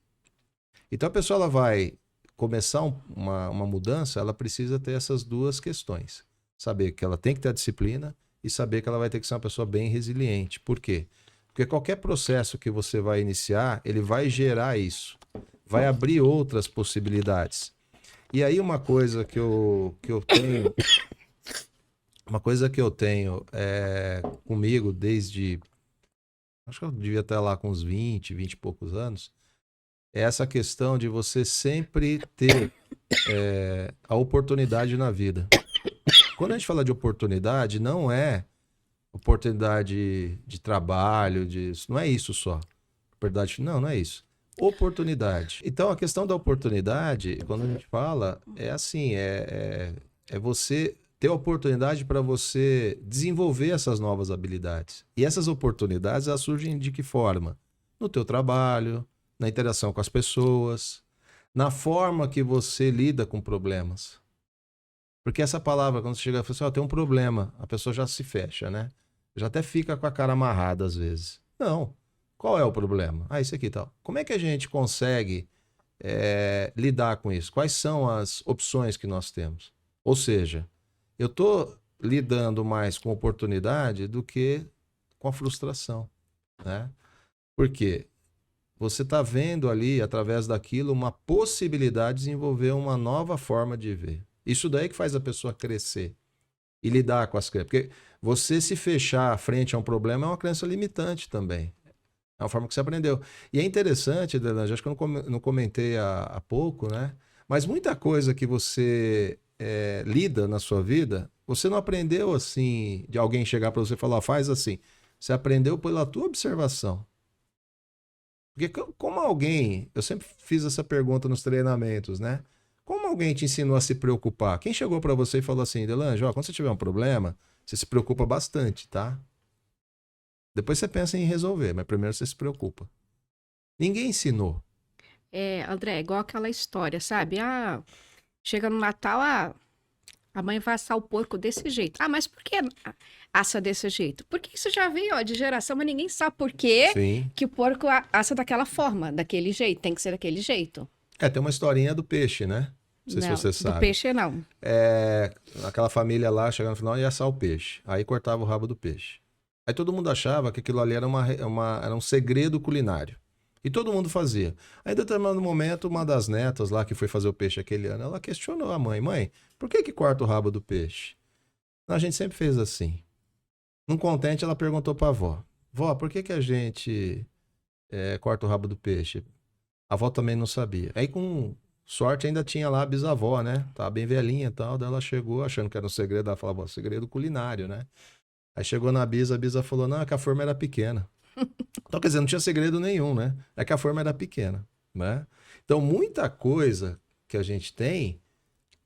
Então a pessoa ela vai começar uma mudança, ela precisa ter essas duas questões. Saber que ela tem que ter a disciplina e saber que ela vai ter que ser uma pessoa bem resiliente. Por quê? Porque qualquer processo que você vai iniciar, ele vai gerar isso. Vai abrir outras possibilidades. E aí uma coisa que eu tenho... Uma coisa que eu tenho comigo desde... Acho que eu devia estar lá com uns 20 e poucos anos. É essa questão de você sempre ter a oportunidade na vida. Quando a gente fala de oportunidade, não é oportunidade de trabalho, não é isso só. Não é isso. Oportunidade. Então, a questão da oportunidade, quando a gente fala, é assim, é você ter a oportunidade para você desenvolver essas novas habilidades. E essas oportunidades, elas surgem de que forma? No teu trabalho, na interação com as pessoas, na forma que você lida com problemas. Porque essa palavra, quando você chega e fala assim, ó, tem um problema, a pessoa já se fecha, né? Já até fica com a cara amarrada às vezes. Não. Qual é o problema? Ah, isso aqui e tal. Como é que a gente consegue lidar com isso? Quais são as opções que nós temos? Ou seja, eu estou lidando mais com oportunidade do que com a frustração, né? Por quê? Você está vendo ali, através daquilo, uma possibilidade de desenvolver uma nova forma de ver. Isso daí que faz a pessoa crescer e lidar com as crenças. Porque você se fechar frente a um problema é uma crença limitante também. É uma forma que você aprendeu. E é interessante, Delange, acho que eu não comentei há pouco, né? Mas muita coisa que você lida na sua vida, você não aprendeu assim, de alguém chegar para você e falar, faz assim. Você aprendeu pela tua observação. Porque como alguém, eu sempre fiz essa pergunta nos treinamentos, né? Como alguém te ensinou a se preocupar? Quem chegou para você e falou assim, Delange, ó, quando você tiver um problema, você se preocupa bastante, tá? Depois você pensa em resolver, mas primeiro você se preocupa. Ninguém ensinou. André, é igual aquela história, sabe? Ah, chega no Natal, a mãe vai assar o porco desse jeito. Ah, mas por que assa desse jeito? Porque isso já veio, ó, de geração, mas ninguém sabe por quê Sim. que o porco assa daquela forma, daquele jeito. Tem que ser daquele jeito. Tem uma historinha do peixe, né? Não sei se Não, você do sabe. peixe não. Aquela família lá, chegando no final, ia assar o peixe. Aí cortava o rabo do peixe. Aí todo mundo achava que aquilo ali era era um segredo culinário. E todo mundo fazia. Aí, em determinado momento, uma das netas lá que foi fazer o peixe aquele ano, ela questionou a mãe. Mãe, por que corta o rabo do peixe? A gente sempre fez assim. Não contente, ela perguntou pra avó. Vó, por que a gente corta o rabo do peixe? A avó também não sabia. Aí, com sorte, ainda tinha lá a bisavó, né? Tava bem velhinha e tal. Daí ela chegou, achando que era um segredo. Ela falava, segredo culinário, né? Aí chegou na bisa, a bisa falou, não, é que a forma era pequena. Então, quer dizer, não tinha segredo nenhum, né? É que a forma era pequena, né? Então, muita coisa que a gente tem,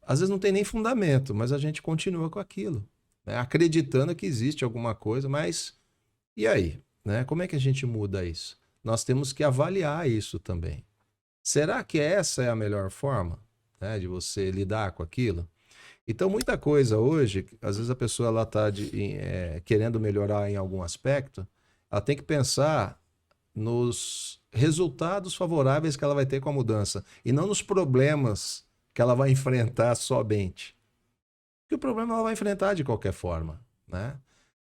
às vezes não tem nem fundamento, mas a gente continua com aquilo, né? Acreditando que existe alguma coisa, mas e aí, né? Como é que a gente muda isso? Nós temos que avaliar isso também. Será que essa é a melhor forma, né, de você lidar com aquilo? Então, muita coisa hoje, às vezes a pessoa ela está querendo melhorar em algum aspecto, ela tem que pensar nos resultados favoráveis que ela vai ter com a mudança e não nos problemas que ela vai enfrentar somente. Porque o problema ela vai enfrentar de qualquer forma, né?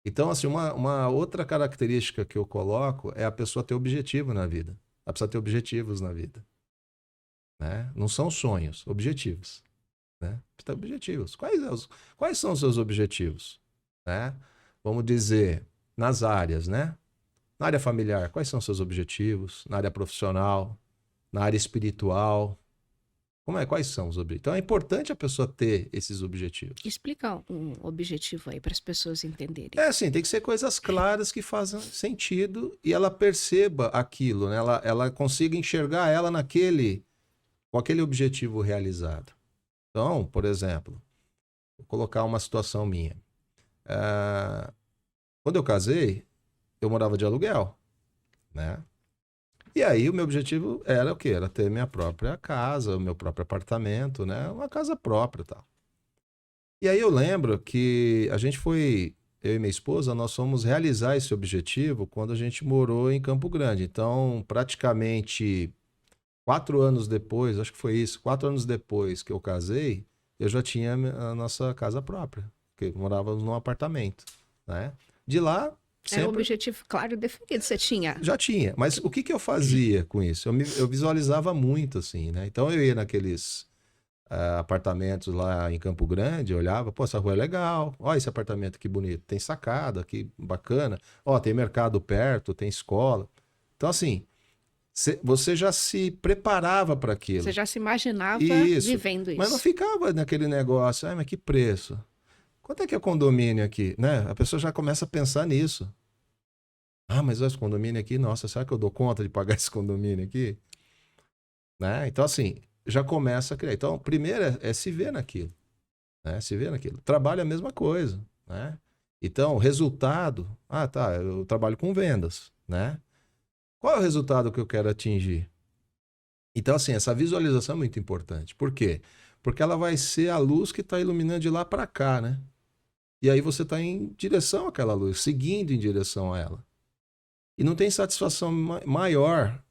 Então, assim, uma outra característica que eu coloco é a pessoa ter objetivo na vida. Ela precisa ter objetivos na vida, né? Não são sonhos, objetivos, né? Precisa ter objetivos. Quais são os seus objetivos, né? Vamos dizer, nas áreas, né? Na área familiar, quais são os seus objetivos? Na área profissional, na área espiritual, quais são os objetivos? Então é importante a pessoa ter esses objetivos. Explica um objetivo aí para as pessoas entenderem. Assim, tem que ser coisas claras que fazem sentido e ela perceba aquilo, né? Ela consiga enxergar ela com aquele objetivo realizado. Então, por exemplo, vou colocar uma situação minha. Quando eu casei, eu morava de aluguel, né? E aí o meu objetivo era o quê? Era ter minha própria casa, o meu próprio apartamento, né? Uma casa própria e tal. E aí eu lembro que eu e minha esposa, nós fomos realizar esse objetivo quando a gente morou em Campo Grande. Então, praticamente 4 anos depois, acho que foi isso, 4 anos depois que eu casei, eu já tinha a nossa casa própria, porque morávamos num apartamento, né? De lá, Era um sempre... objetivo claro e definido, você tinha. Já tinha, mas o que eu fazia com isso? Eu visualizava muito, assim, né? Então eu ia naqueles apartamentos lá em Campo Grande, eu olhava, pô, essa rua é legal, ó, esse apartamento que bonito, tem sacada, que bacana, ó, tem mercado perto, tem escola. Então, assim, você já se preparava para aquilo. Você já se imaginava vivendo isso. Mas não ficava naquele negócio, ai, mas que preço? Quanto é que é o condomínio aqui, né? A pessoa já começa a pensar nisso. Ah, mas esse condomínio aqui, nossa, será que eu dou conta de pagar esse condomínio aqui? né? Então, assim, já começa a criar. Então, primeiro é se ver naquilo, né? Se ver naquilo. Trabalho é a mesma coisa, né? Então, resultado... Ah, tá, eu trabalho com vendas, né? Qual é o resultado que eu quero atingir? Então, assim, essa visualização é muito importante. Por quê? Porque ela vai ser a luz que está iluminando de lá para cá, né? E aí você está em direção àquela luz, seguindo em direção a ela. E não tem satisfação maior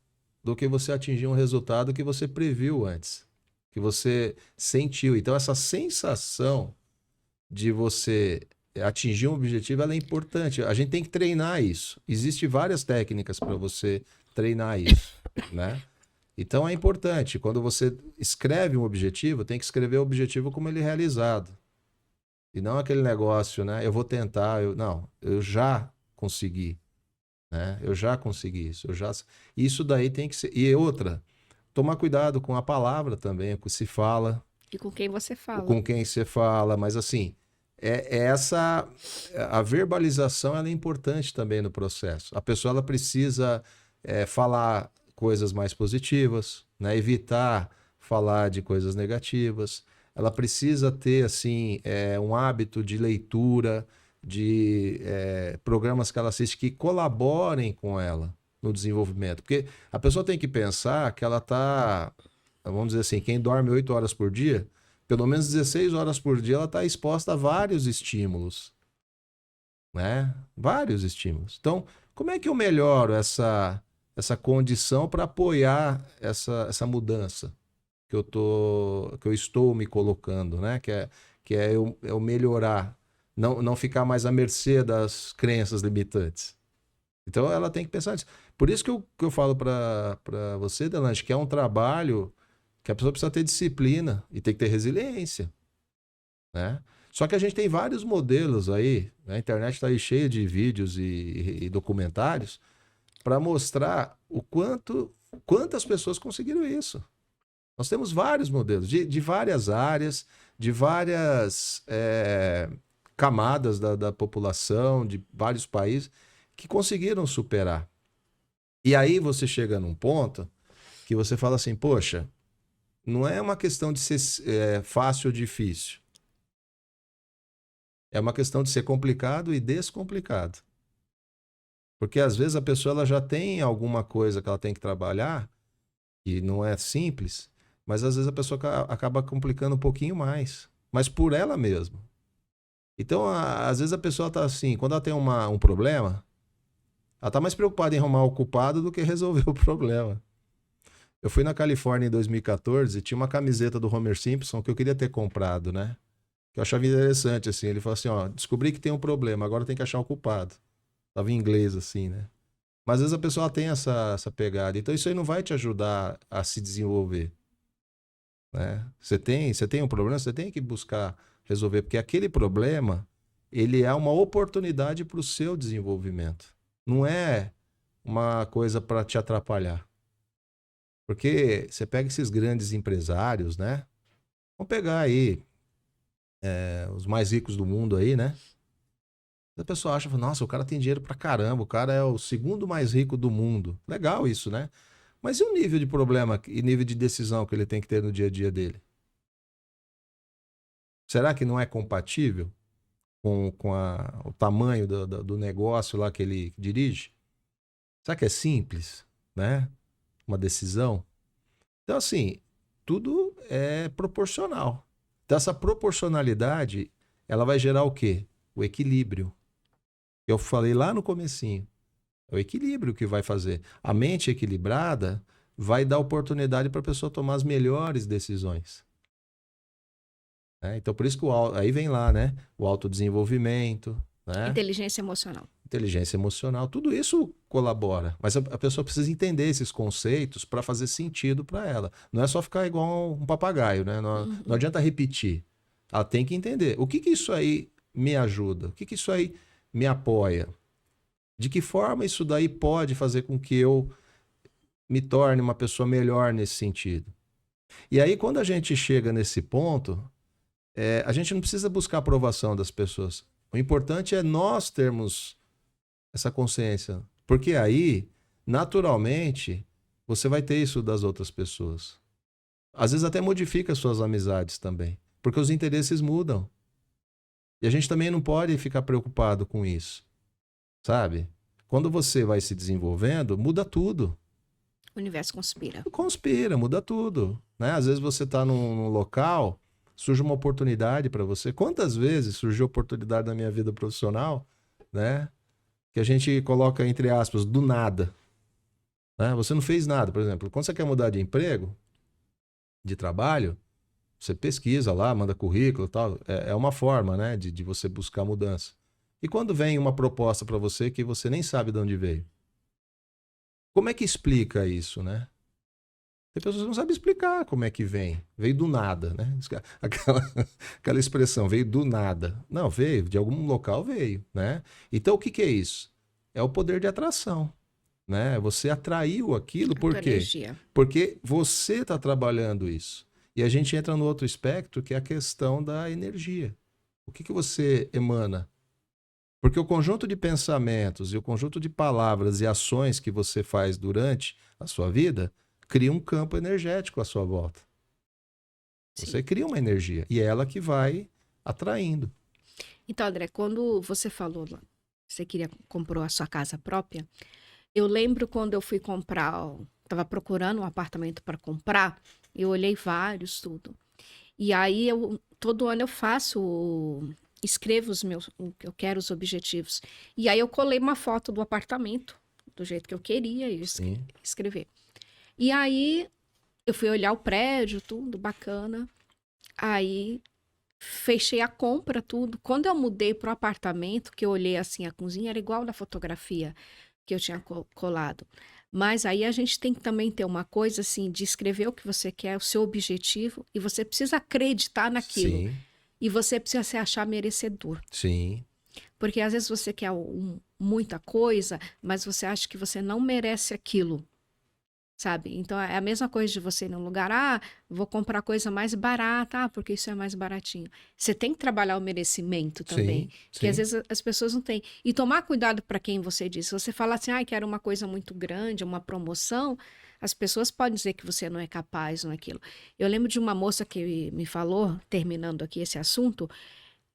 do que você atingir um resultado que você previu antes, que você sentiu. Então, essa sensação de você atingir um objetivo, ela é importante. A gente tem que treinar isso. Existem várias técnicas para você treinar isso, né? Então é importante, quando você escreve um objetivo, tem que escrever o objetivo como ele é realizado. E não aquele negócio, né? Eu vou tentar, não, eu já consegui, né? Eu já consegui isso, Isso daí tem que ser... E outra, tomar cuidado com a palavra também, com o que se fala. E com quem você fala. Com quem você fala, mas assim, a verbalização ela é importante também no processo. A pessoa ela precisa falar coisas mais positivas, né? Evitar falar de coisas negativas. Ela precisa ter assim um hábito de leitura, de programas que ela assiste que colaborem com ela no desenvolvimento. Porque a pessoa tem que pensar que ela está, vamos dizer assim, quem dorme 8 horas por dia, pelo menos 16 horas por dia, ela está exposta a vários estímulos, né? Vários estímulos. Então, como é que eu melhoro essa condição para apoiar essa mudança que eu estou me colocando, né? Que é eu melhorar, não ficar mais à mercê das crenças limitantes. Então, ela tem que pensar nisso. Por isso que eu falo para você, Delange, que é um trabalho que a pessoa precisa ter disciplina e tem que ter resiliência, né? Só que a gente tem vários modelos aí, né? A internet está aí cheia de vídeos e documentários para mostrar quantas pessoas conseguiram isso. Nós temos vários modelos de várias áreas, de várias camadas da população, de vários países que conseguiram superar. E aí você chega num ponto que você fala assim, poxa, não é uma questão de ser fácil ou difícil. É uma questão de ser complicado e descomplicado. Porque às vezes a pessoa ela já tem alguma coisa que ela tem que trabalhar e não é simples, mas às vezes a pessoa acaba complicando um pouquinho mais, mas por ela mesma. Então, às vezes a pessoa está assim, quando ela tem um problema, ela está mais preocupada em arrumar o culpado do que resolver o problema. Eu fui na Califórnia em 2014 e tinha uma camiseta do Homer Simpson que eu queria ter comprado, né? Que eu achava interessante, assim. Ele falou assim, ó, descobri que tem um problema, agora tem que achar o culpado. Tava em inglês, assim, né? Mas às vezes a pessoa tem essa pegada. Então isso aí não vai te ajudar a se desenvolver, né? Você tem um problema, você tem que buscar resolver, porque aquele problema, ele é uma oportunidade para o seu desenvolvimento. Não é uma coisa para te atrapalhar. Porque você pega esses grandes empresários, né? Vamos pegar aí os mais ricos do mundo aí, né? A pessoa acha, nossa, o cara tem dinheiro pra caramba, o cara é o segundo mais rico do mundo. Legal isso, né? Mas e o nível de problema e nível de decisão que ele tem que ter no dia a dia dele? Será que não é compatível com o tamanho do negócio lá que ele dirige? Será que é simples, né? Uma decisão? Então, assim, tudo é proporcional. Então, essa proporcionalidade, ela vai gerar o quê? O equilíbrio. Eu falei lá no comecinho. É o equilíbrio que vai fazer. A mente equilibrada vai dar oportunidade para a pessoa tomar as melhores decisões. Então, por isso que aí vem lá, né? O autodesenvolvimento, né? Inteligência emocional. Inteligência emocional, tudo isso colabora. Mas a pessoa precisa entender esses conceitos para fazer sentido para ela. Não é só ficar igual um papagaio, né? Não adianta repetir. Ela tem que entender. O que isso aí me ajuda? O que isso aí me apoia? De que forma isso daí pode fazer com que eu me torne uma pessoa melhor nesse sentido? E aí, quando a gente chega nesse ponto, a gente não precisa buscar a aprovação das pessoas. O importante é nós termos essa consciência. Porque aí, naturalmente, você vai ter isso das outras pessoas. Às vezes até modifica suas amizades também, porque os interesses mudam. E a gente também não pode ficar preocupado com isso, sabe? Quando você vai se desenvolvendo, muda tudo. O universo conspira. Conspira, muda tudo, né? Às vezes você está num local, surge uma oportunidade para você. Quantas vezes surgiu oportunidade na minha vida profissional, né? Que a gente coloca entre aspas, do nada, né? Você não fez nada, por exemplo. Quando você quer mudar de emprego, de trabalho, você pesquisa lá, manda currículo e tal. É uma forma, né, de você buscar mudança. E quando vem uma proposta para você que você nem sabe de onde veio? Como é que explica isso, né? Tem pessoas que não sabem explicar como é que vem. Veio do nada, né? Aquela expressão, veio do nada. Não, veio, de algum local veio, né? Então, o que que é isso? É o poder de atração, né? Você atraiu aquilo, A por tua quê? energia. Porque você está trabalhando isso. E a gente entra no outro espectro, que é a questão da energia. O que que você emana? Porque o conjunto de pensamentos e o conjunto de palavras e ações que você faz durante a sua vida cria um campo energético à sua volta. Você Sim. cria uma energia e é ela que vai atraindo. Então, André, quando você falou, lá, você comprou a sua casa própria, eu lembro quando eu fui comprar, estava procurando um apartamento para comprar, eu olhei vários, tudo. E aí, todo ano eu escrevo o que eu quero, os objetivos. E aí eu colei uma foto do apartamento, do jeito que eu queria, e Sim. escrever. E aí, eu fui olhar o prédio, tudo bacana. Aí, fechei a compra, tudo. Quando eu mudei pro apartamento, que eu olhei assim, a cozinha era igual da fotografia que eu tinha colado. Mas aí a gente tem que também ter uma coisa assim, de escrever o que você quer, o seu objetivo, e você precisa acreditar naquilo. Sim, E você precisa se achar merecedor. sim, Porque às vezes você quer muita coisa, mas você acha que você não merece aquilo. Sabe? Então é a mesma coisa de você ir num lugar, vou comprar coisa mais barata, porque isso é mais baratinho. Você tem que trabalhar o merecimento também, sim, que às sim, vezes as pessoas não têm. E tomar cuidado para quem você diz. Se você fala assim, quero uma coisa muito grande, uma promoção, as pessoas podem dizer que você não é capaz, não é aquilo. Eu lembro de uma moça que me falou, terminando aqui esse assunto,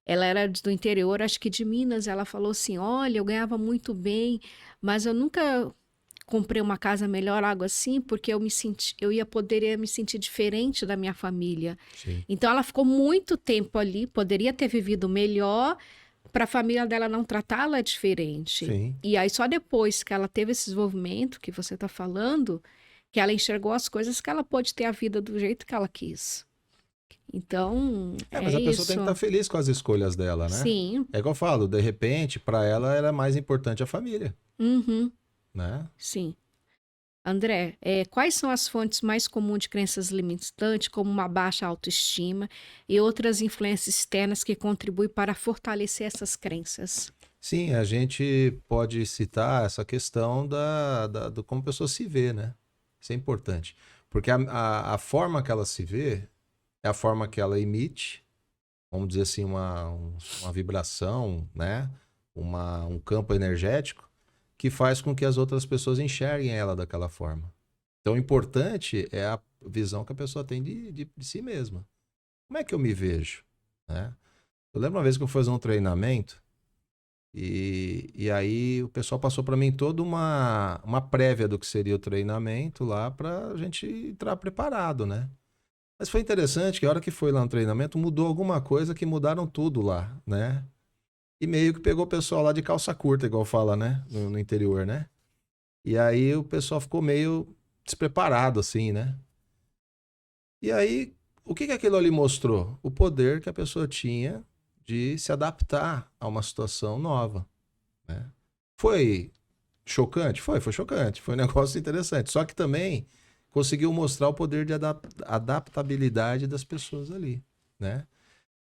ela era do interior, acho que de Minas, ela falou assim, olha, eu ganhava muito bem, mas eu nunca comprei uma casa melhor, algo assim, porque poderia me sentir diferente da minha família. sim, Então ela ficou muito tempo ali, poderia ter vivido melhor para a família dela não tratá-la diferente. sim. E aí só depois que ela teve esse desenvolvimento que você está falando, que ela enxergou as coisas, que ela pôde ter a vida do jeito que ela quis. Então, Mas é a pessoa tem que isso. estar feliz com as escolhas dela, né? Sim. É igual eu falo, de repente, para ela era mais importante a família, Uhum. né? Sim. André, quais são as fontes mais comuns de crenças limitantes, como uma baixa autoestima e outras influências externas que contribuem para fortalecer essas crenças? Sim, a gente pode citar essa questão do como a pessoa se vê, né? Isso é importante. Porque a forma que ela se vê é a forma que ela emite, vamos dizer assim, uma vibração, né? Um campo energético que faz com que as outras pessoas enxerguem ela daquela forma. Então, o importante é a visão que a pessoa tem de si mesma. Como é que eu me vejo, né? Eu lembro uma vez que eu fui fazer um treinamento e aí o pessoal passou para mim toda uma prévia do que seria o treinamento lá para a gente entrar preparado, né? Mas foi interessante que a hora que foi lá no treinamento mudou alguma coisa que mudaram tudo lá, né? E meio que pegou o pessoal lá de calça curta, igual fala, né? No interior, né? E aí o pessoal ficou meio despreparado, assim, né? E aí, o que que aquilo ali mostrou? O poder que a pessoa tinha de se adaptar a uma situação nova, né? Foi chocante? Foi chocante. Foi um negócio interessante. Só que também conseguiu mostrar o poder de adaptabilidade das pessoas ali, né?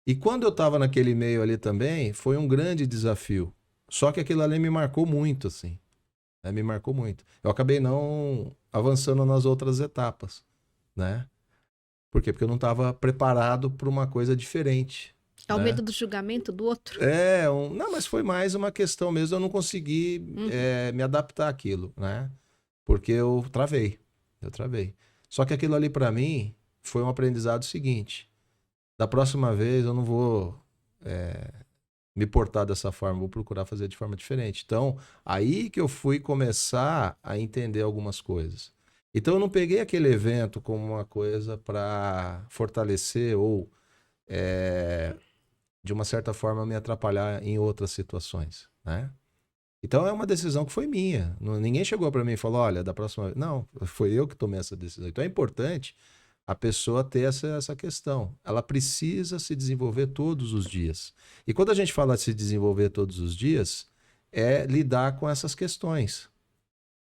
E quando eu estava naquele meio ali também, foi um grande desafio. Só que aquilo ali me marcou muito, assim, né? Me marcou muito. Eu acabei não avançando nas outras etapas, né? Por quê? Porque eu não estava preparado para uma coisa diferente, É o né? medo do julgamento do outro? Não, mas foi mais uma questão mesmo, eu não consegui Uhum. me adaptar àquilo, né? Porque eu travei. Eu travei. Só que aquilo ali para mim foi um aprendizado seguinte. Da próxima vez eu não vou me portar dessa forma, vou procurar fazer de forma diferente. Então, aí que eu fui começar a entender algumas coisas. Então, eu não peguei aquele evento como uma coisa para fortalecer ou, de uma certa forma, me atrapalhar em outras situações, né? Então, é uma decisão que foi minha. Ninguém chegou para mim e falou, olha, da próxima vez... Não, foi eu que tomei essa decisão. Então, é importante a pessoa ter essa questão. Ela precisa se desenvolver todos os dias. E quando a gente fala de se desenvolver todos os dias, é lidar com essas questões,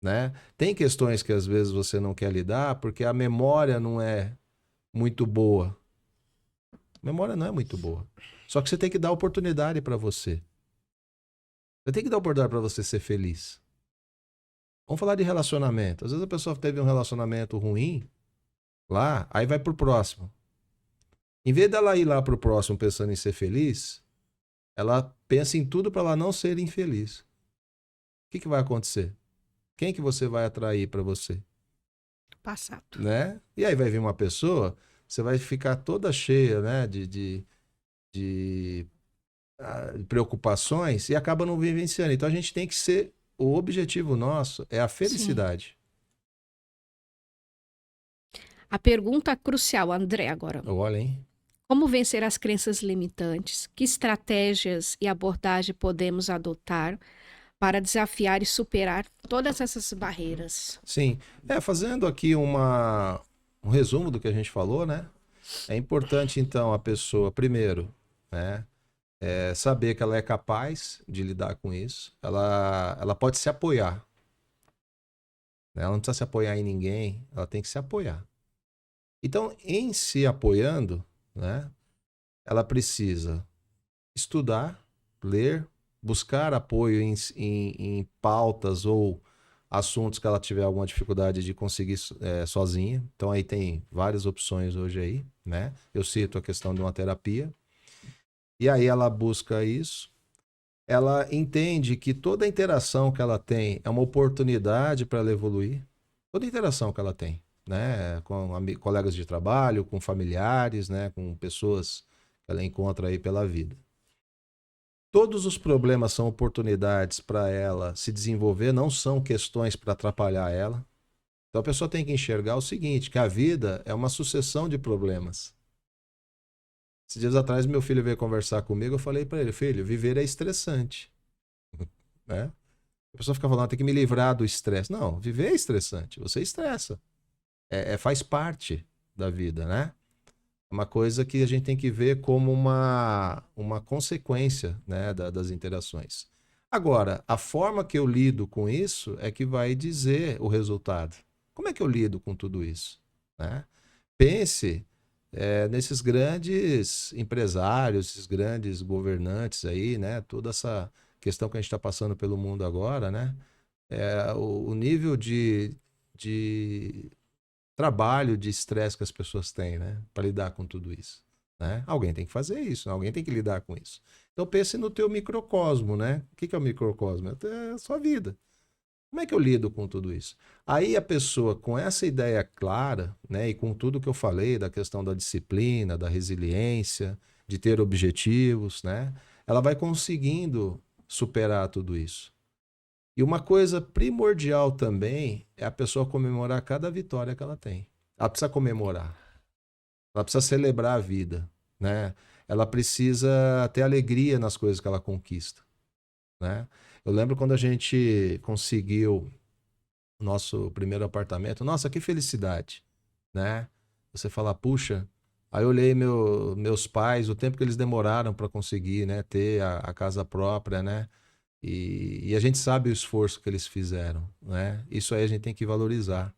né? Tem questões que às vezes você não quer lidar porque a memória não é muito boa. A memória não é muito boa. Só que você tem que dar oportunidade para você. Você tem que dar oportunidade para você ser feliz. Vamos falar de relacionamento. Às vezes a pessoa teve um relacionamento ruim lá, aí vai pro próximo. Em vez dela ir lá pro próximo pensando em ser feliz, ela pensa em tudo para ela não ser infeliz. O que vai acontecer? Quem que você vai atrair para você? Passado. Né? E aí vai vir uma pessoa, você vai ficar toda cheia, né, de preocupações e acaba não vivenciando. Então a gente tem que ser, o objetivo nosso é a felicidade. A pergunta crucial, André, agora. Olha, hein? Como vencer as crenças limitantes? Que estratégias e abordagem podemos adotar para desafiar e superar todas essas barreiras? Sim. Fazendo aqui um resumo do que a gente falou, né? É importante, então, a pessoa, primeiro, né, saber que ela é capaz de lidar com isso. Ela pode se apoiar. Né? Ela não precisa se apoiar em ninguém, ela tem que se apoiar. Então, em se apoiando, né, ela precisa estudar, ler, buscar apoio em pautas ou assuntos que ela tiver alguma dificuldade de conseguir sozinha. Então, aí tem várias opções hoje aí, né? Eu cito a questão de uma terapia. E aí ela busca isso. Ela entende que toda interação que ela tem é uma oportunidade para ela evoluir. Toda interação que ela tem, né? Com colegas de trabalho, com familiares, né? Com pessoas que ela encontra aí pela vida. Todos os problemas são oportunidades para ela se desenvolver, não são questões para atrapalhar ela. Então a pessoa tem que enxergar o seguinte, que a vida é uma sucessão de problemas. Esses dias atrás meu filho veio conversar comigo, eu falei para ele, filho, viver é estressante. Né? A pessoa fica falando, tem que me livrar do estresse. Não, viver é estressante, você estressa. Faz parte da vida, né? É uma coisa que a gente tem que ver como uma consequência, né, das interações. Agora, a forma que eu lido com isso é que vai dizer o resultado. Como é que eu lido com tudo isso? Né? Pense nesses grandes empresários, esses grandes governantes aí, né? Toda essa questão que a gente está passando pelo mundo agora, né? O nível de trabalho, de estresse que as pessoas têm, né? Para lidar com tudo isso. Né? Alguém tem que fazer isso, alguém tem que lidar com isso. Então pense no teu microcosmo, né? O que é o microcosmo? É a sua vida. Como é que eu lido com tudo isso? Aí a pessoa, com essa ideia clara, né, e com tudo que eu falei da questão da disciplina, da resiliência, de ter objetivos, né, ela vai conseguindo superar tudo isso. E uma coisa primordial também é a pessoa comemorar cada vitória que ela tem. Ela precisa comemorar. Ela precisa celebrar a vida, né? Ela precisa ter alegria nas coisas que ela conquista, né? Eu lembro quando a gente conseguiu o nosso primeiro apartamento. Nossa, que felicidade, né? Você fala, puxa, aí eu olhei meus pais, o tempo que eles demoraram para conseguir, né, ter a casa própria, né? E a gente sabe o esforço que eles fizeram, né? Isso aí a gente tem que valorizar,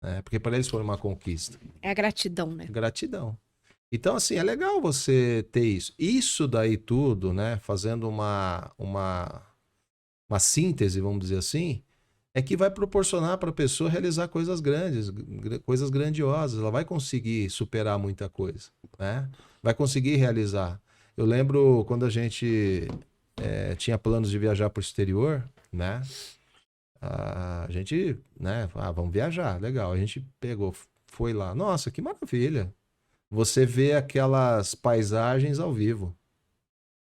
né? Porque para eles foi uma conquista. É a gratidão, né? Gratidão. Então, assim, é legal você ter isso. Isso daí tudo, né? Fazendo uma síntese, vamos dizer assim, é que vai proporcionar para a pessoa realizar coisas grandes, coisas grandiosas. Ela vai conseguir superar muita coisa, né? Vai conseguir realizar. Eu lembro quando a gente tinha planos de viajar para o exterior, né? A gente, né, vamos viajar, legal. A gente pegou, foi lá. Nossa, que maravilha. Você vê aquelas paisagens ao vivo.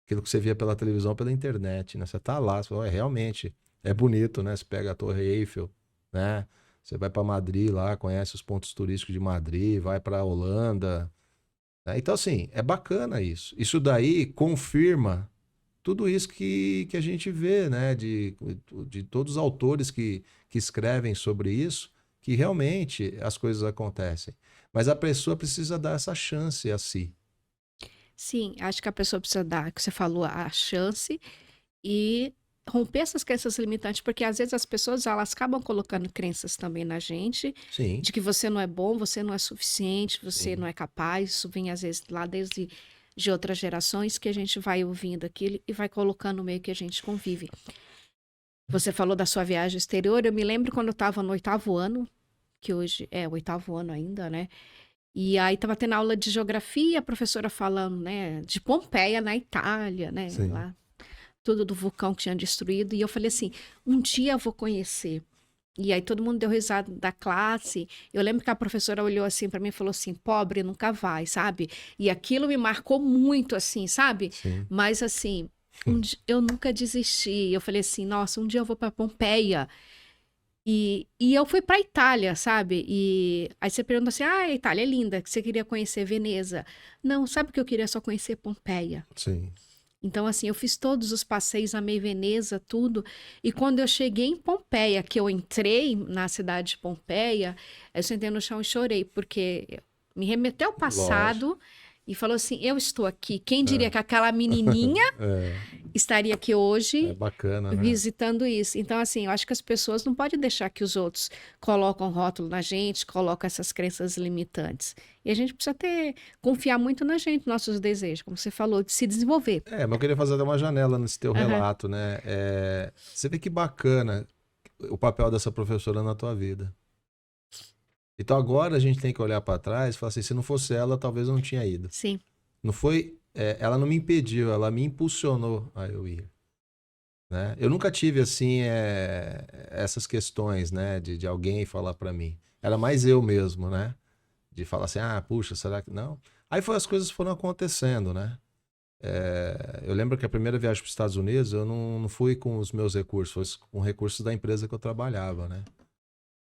Aquilo que você via pela televisão, pela internet, né? Você tá lá, você fala, realmente, é bonito, né? Você pega a Torre Eiffel, né? Você vai para Madrid lá, conhece os pontos turísticos de Madrid, vai para Holanda, né? Então, assim, é bacana isso. Isso daí confirma tudo isso que a gente vê, né? De todos os autores que escrevem sobre isso, que realmente as coisas acontecem. Mas a pessoa precisa dar essa chance a si. Sim, acho que a pessoa precisa dar, que você falou, a chance e romper essas crenças limitantes, porque às vezes as pessoas elas acabam colocando crenças também na gente, Sim, de que você não é bom, você não é suficiente, você não sim. é capaz. Isso vem às vezes lá desde de outras gerações que a gente vai ouvindo aquilo e vai colocando no meio que a gente convive. Você falou da sua viagem exterior, eu me lembro quando eu estava no 8º ano, que hoje é o 8º ano ainda, né? E aí estava tendo aula de geografia, a professora falando, né, de Pompeia na Itália, né, Sim. lá tudo do vulcão que tinha destruído. E eu falei assim: um dia eu vou conhecer. E aí todo mundo deu risada da classe. Eu lembro que a professora olhou assim para mim e falou assim: pobre nunca vai, sabe? E aquilo me marcou muito, assim, sabe? Sim. Mas assim, eu nunca desisti. Eu falei assim: nossa, um dia eu vou para Pompeia. E eu fui para Itália, sabe? E aí você pergunta assim: ah, a Itália é linda, que você queria conhecer Veneza. Não, sabe o que eu queria só conhecer Pompeia. Sim. Então, assim, eu fiz todos os passeios, amei Veneza, tudo. E quando eu cheguei em Pompeia, que eu entrei na cidade de Pompeia, eu sentei no chão e chorei, porque me remeteu ao Lógico. passado e falou assim: eu estou aqui. Quem diria É. que aquela menininha É, estaria aqui é hoje bacana, né? visitando isso? Então, assim, eu acho que as pessoas não podem deixar que os outros colocam rótulo na gente, colocam essas crenças limitantes. E a gente precisa confiar muito na gente, nossos desejos, como você falou, de se desenvolver. É, mas eu queria fazer até uma janela nesse teu Aham. relato, né? Você vê que bacana o papel dessa professora na tua vida. Então agora a gente tem que olhar para trás e falar assim, se não fosse ela, talvez eu não tinha ido. Sim. Não foi, ela não me impediu, ela me impulsionou a eu ir, né? Eu nunca tive assim essas questões, né, de alguém falar para mim. Era mais eu mesmo, né? De falar assim, puxa, será que não? Aí as coisas foram acontecendo, né? Eu lembro que a primeira viagem para os Estados Unidos, eu não fui com os meus recursos, foi com recursos da empresa que eu trabalhava, né?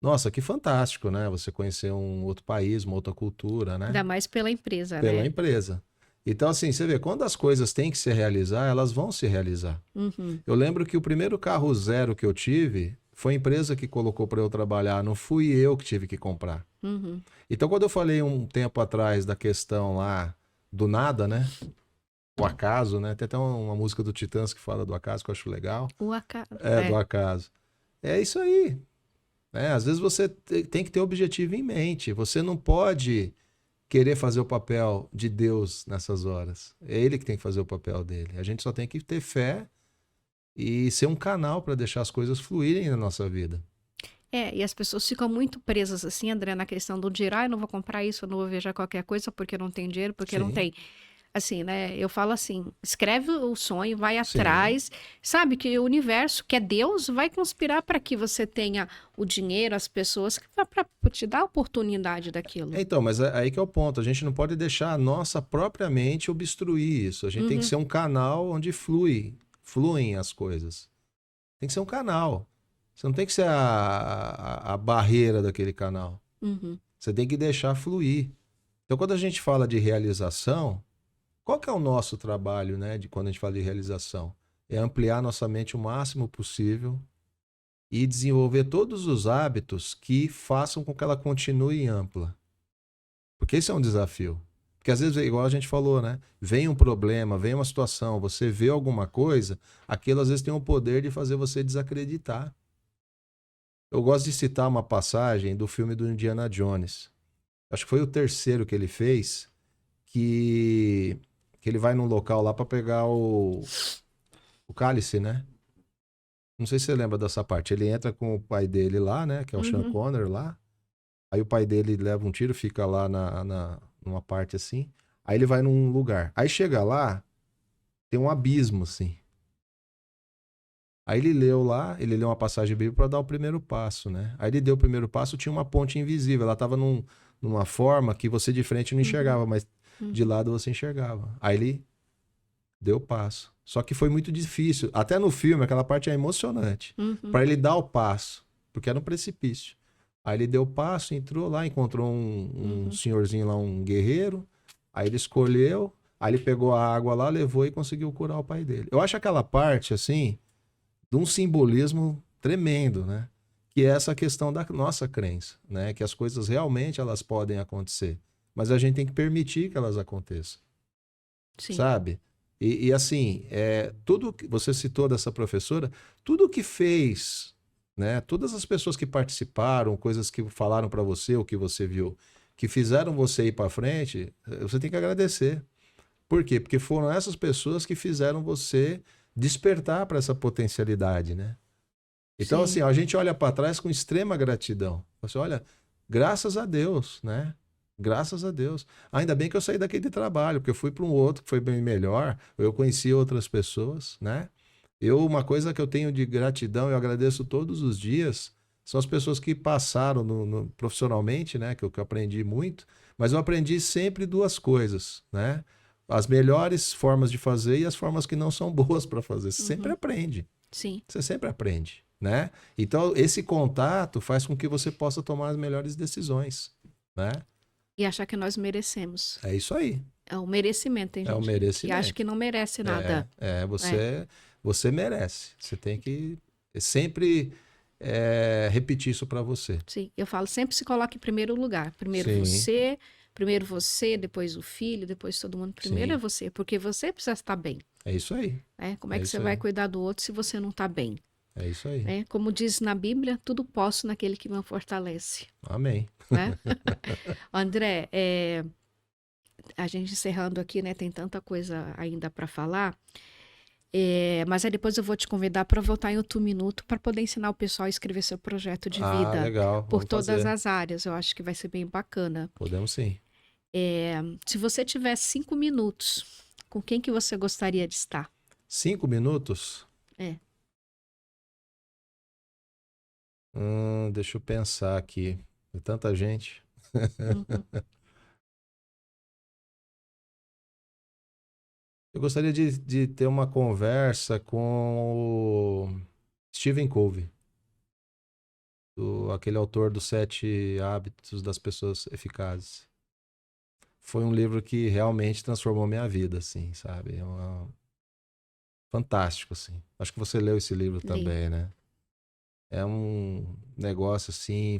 Nossa, que fantástico, né? Você conhecer um outro país, uma outra cultura, né? Ainda mais pela empresa, Pela né? empresa. Então, assim, você vê, quando as coisas têm que se realizar, elas vão se realizar. Uhum, Eu lembro que o primeiro carro zero que eu tive foi a empresa que colocou para eu trabalhar, não fui eu que tive que comprar. uhum. Então, quando eu falei um tempo atrás da questão lá do nada, né? O acaso, né? Tem até uma música do Titãs que fala do acaso, que eu acho legal. O acaso. É, do É. acaso. É isso aí, né? Às vezes você tem que ter objetivo em mente. Você não pode querer fazer o papel de Deus nessas horas. É ele que tem que fazer o papel dele. A gente só tem que ter fé e ser um canal para deixar as coisas fluírem na nossa vida. É, e as pessoas ficam muito presas assim, André, na questão do dinheiro, eu não vou comprar isso, eu não vou viajar qualquer coisa porque não tem dinheiro, porque não Sim, tem. Assim, né? Eu falo assim, escreve o sonho, vai sim. atrás, sabe que o universo, que é Deus, vai conspirar para que você tenha o dinheiro, as pessoas, para te dar a oportunidade daquilo. Então, mas aí que é o ponto. A gente não pode deixar a nossa própria mente obstruir isso. A gente tem que Uhum, ser um canal onde fluem as coisas. Tem que ser um canal. Você não tem que ser a barreira daquele canal. uhum, Você tem que deixar fluir. Então, quando a gente fala de realização, qual que é o nosso trabalho, né, de quando a gente fala de realização? É ampliar nossa mente o máximo possível e desenvolver todos os hábitos que façam com que ela continue ampla. Porque esse é um desafio. Porque às vezes, igual a gente falou, né? Vem um problema, vem uma situação, você vê alguma coisa, aquilo às vezes tem o poder de fazer você desacreditar. Eu gosto de citar uma passagem do filme do Indiana Jones. Acho que foi o terceiro que ele fez, que ele vai num local lá para pegar o cálice, né? Não sei se você lembra dessa parte. Ele entra com o pai dele lá, né? Que é o Sean uhum. Connery lá. Aí o pai dele leva um tiro, fica lá numa parte assim. Aí ele vai num lugar. Aí chega lá, tem um abismo, assim. Aí ele leu lá, ele leu uma passagem bíblica para dar o primeiro passo, né? Aí ele deu o primeiro passo, tinha uma ponte invisível, ela estava numa forma que você de frente não enxergava, mas de lado você enxergava. Aí ele deu o passo. Só que foi muito difícil. Até no filme, aquela parte é emocionante. Para ele dar o passo, porque era um precipício. Aí ele deu o passo, entrou lá, encontrou um senhorzinho lá, um guerreiro. Aí ele escolheu, aí ele pegou a água lá, levou e conseguiu curar o pai dele. Eu acho aquela parte, assim, de um simbolismo tremendo, né? Que é essa questão da nossa crença, né? Que as coisas realmente elas podem acontecer. Mas a gente tem que permitir que elas aconteçam, Sim. sabe? E assim, tudo que você citou dessa professora, tudo que fez, né? Todas as pessoas que participaram, coisas que falaram para você, o que você viu, que fizeram você ir para frente, você tem que agradecer. Por quê? Porque foram essas pessoas que fizeram você despertar para essa potencialidade, né? Então, Sim. assim, a gente olha para trás com extrema gratidão. Você olha, graças a Deus, né? Graças a Deus. Ainda bem que eu saí daquele trabalho, porque eu fui para um outro que foi bem melhor, eu conheci outras pessoas, né? Uma coisa que eu tenho de gratidão, eu agradeço todos os dias, são as pessoas que passaram profissionalmente, né? Que eu aprendi muito, mas eu aprendi sempre duas coisas, né? As melhores formas de fazer e as formas que não são boas para fazer. Você sempre aprende. Sim. Você sempre aprende, né? Então, esse contato faz com que você possa tomar as melhores decisões, né? E achar que nós merecemos. É isso aí. É o merecimento, tem É o gente que acha merecimento. que não merece nada. Você merece. Você tem que sempre repetir isso para você. Sim, eu falo, sempre se coloque em primeiro lugar. Sim, Primeiro você, depois o filho, depois todo mundo. Primeiro sim. é você, porque você precisa estar bem. É isso aí. Né? Como é É que isso você vai aí. cuidar do outro se você não está bem? É isso aí. Né? Como diz na Bíblia, tudo posso naquele que me fortalece. Amém. Né? André, a gente encerrando aqui, né? Tem tanta coisa ainda para falar. Mas aí depois eu vou te convidar para voltar em outro minuto para poder ensinar o pessoal a escrever seu projeto de vida Legal. por Vamos todas fazer. as áreas. Eu acho que vai ser bem bacana. Podemos sim. Se você tivesse 5 minutos, com quem que você gostaria de estar? 5 minutos? Deixa eu pensar aqui. Tem tanta gente. Uhum. Eu gostaria de ter uma conversa com o Stephen Covey, aquele autor dos 7 Hábitos das Pessoas Eficazes. Foi um livro que realmente transformou minha vida, assim, sabe? Fantástico, assim. Acho que você leu esse livro também, né? É um negócio assim,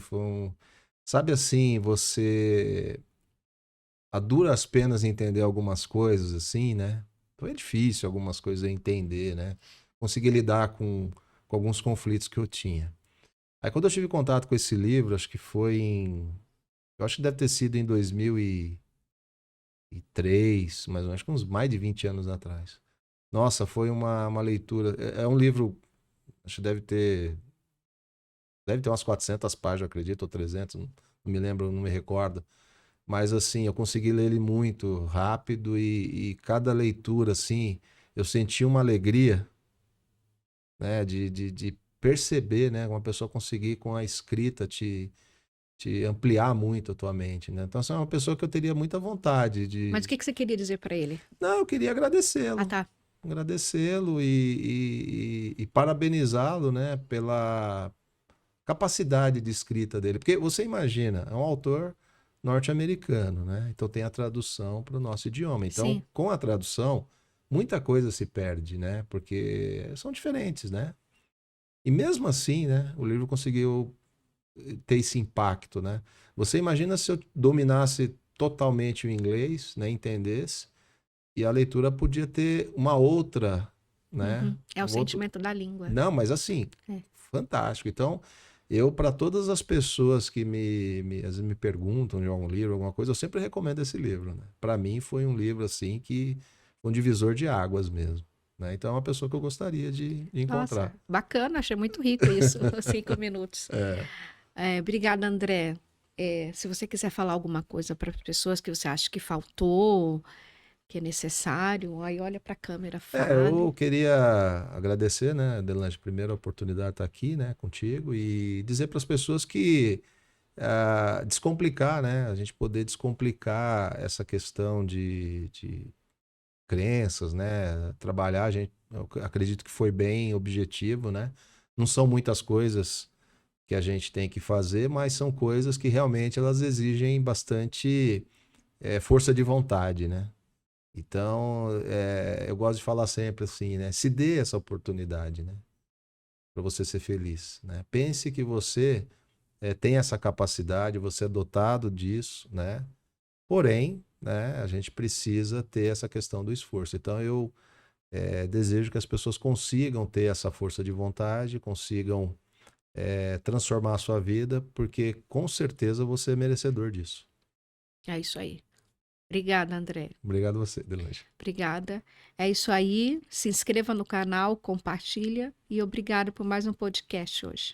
sabe assim, você a duras penas entender algumas coisas, assim, né? Foi difícil algumas coisas a entender, né? Consegui lidar com alguns conflitos que eu tinha. Aí quando eu tive contato com esse livro, acho que eu acho que deve ter sido em 2003, mas acho que uns mais de 20 anos atrás. Nossa, foi uma leitura. É um livro, acho que deve ter umas 400 páginas, eu acredito, ou 300, não me lembro, não me recordo. Mas assim, eu consegui ler ele muito rápido e cada leitura, assim, eu senti uma alegria, né, de perceber, né, uma pessoa conseguir com a escrita te ampliar muito a tua mente, né? Então, você é uma pessoa que eu teria muita vontade Mas o de... que você queria dizer para ele? Não, eu queria agradecê-lo. Ah, tá. Agradecê-lo e parabenizá-lo, né, pela capacidade de escrita dele. Porque você imagina, é um autor norte-americano, né? Então tem a tradução para o nosso idioma. Então, Sim. com a tradução, muita coisa se perde, né? Porque são diferentes, né? E mesmo assim, né, o livro conseguiu ter esse impacto, né? Você imagina se eu dominasse totalmente o inglês, né, entendesse, e a leitura podia ter uma outra, né? É o sentimento da língua. Não, mas assim, fantástico. Então, para todas as pessoas que às vezes me perguntam de algum livro, alguma coisa, eu sempre recomendo esse livro, né? Para mim foi um livro assim que foi um divisor de águas mesmo, né? Então é uma pessoa que eu gostaria de encontrar. Nossa, bacana, achei muito rico isso, 5 minutos. Obrigada, André. Se você quiser falar alguma coisa para as pessoas que você acha que faltou, que é necessário. Aí olha para a câmera, Eu fale. queria agradecer, né, Delange, primeiro a oportunidade de estar aqui, né, contigo e dizer para as pessoas que descomplicar, né, a gente poder descomplicar essa questão de crenças, né, trabalhar, eu acredito que foi bem objetivo, né, não são muitas coisas que a gente tem que fazer, mas são coisas que realmente elas exigem bastante força de vontade, né? Então, eu gosto de falar sempre assim, né? Se dê essa oportunidade, né? Para você ser feliz, né? Pense que você tem essa capacidade, você é dotado disso, né? Porém, né? A gente precisa ter essa questão do esforço. Então, eu desejo que as pessoas consigam ter essa força de vontade, consigam transformar a sua vida, porque com certeza você é merecedor disso. É isso aí. Obrigada, André. Obrigado a você, Delange. Obrigada. É isso aí. Se inscreva no canal, compartilha e obrigada por mais um podcast hoje.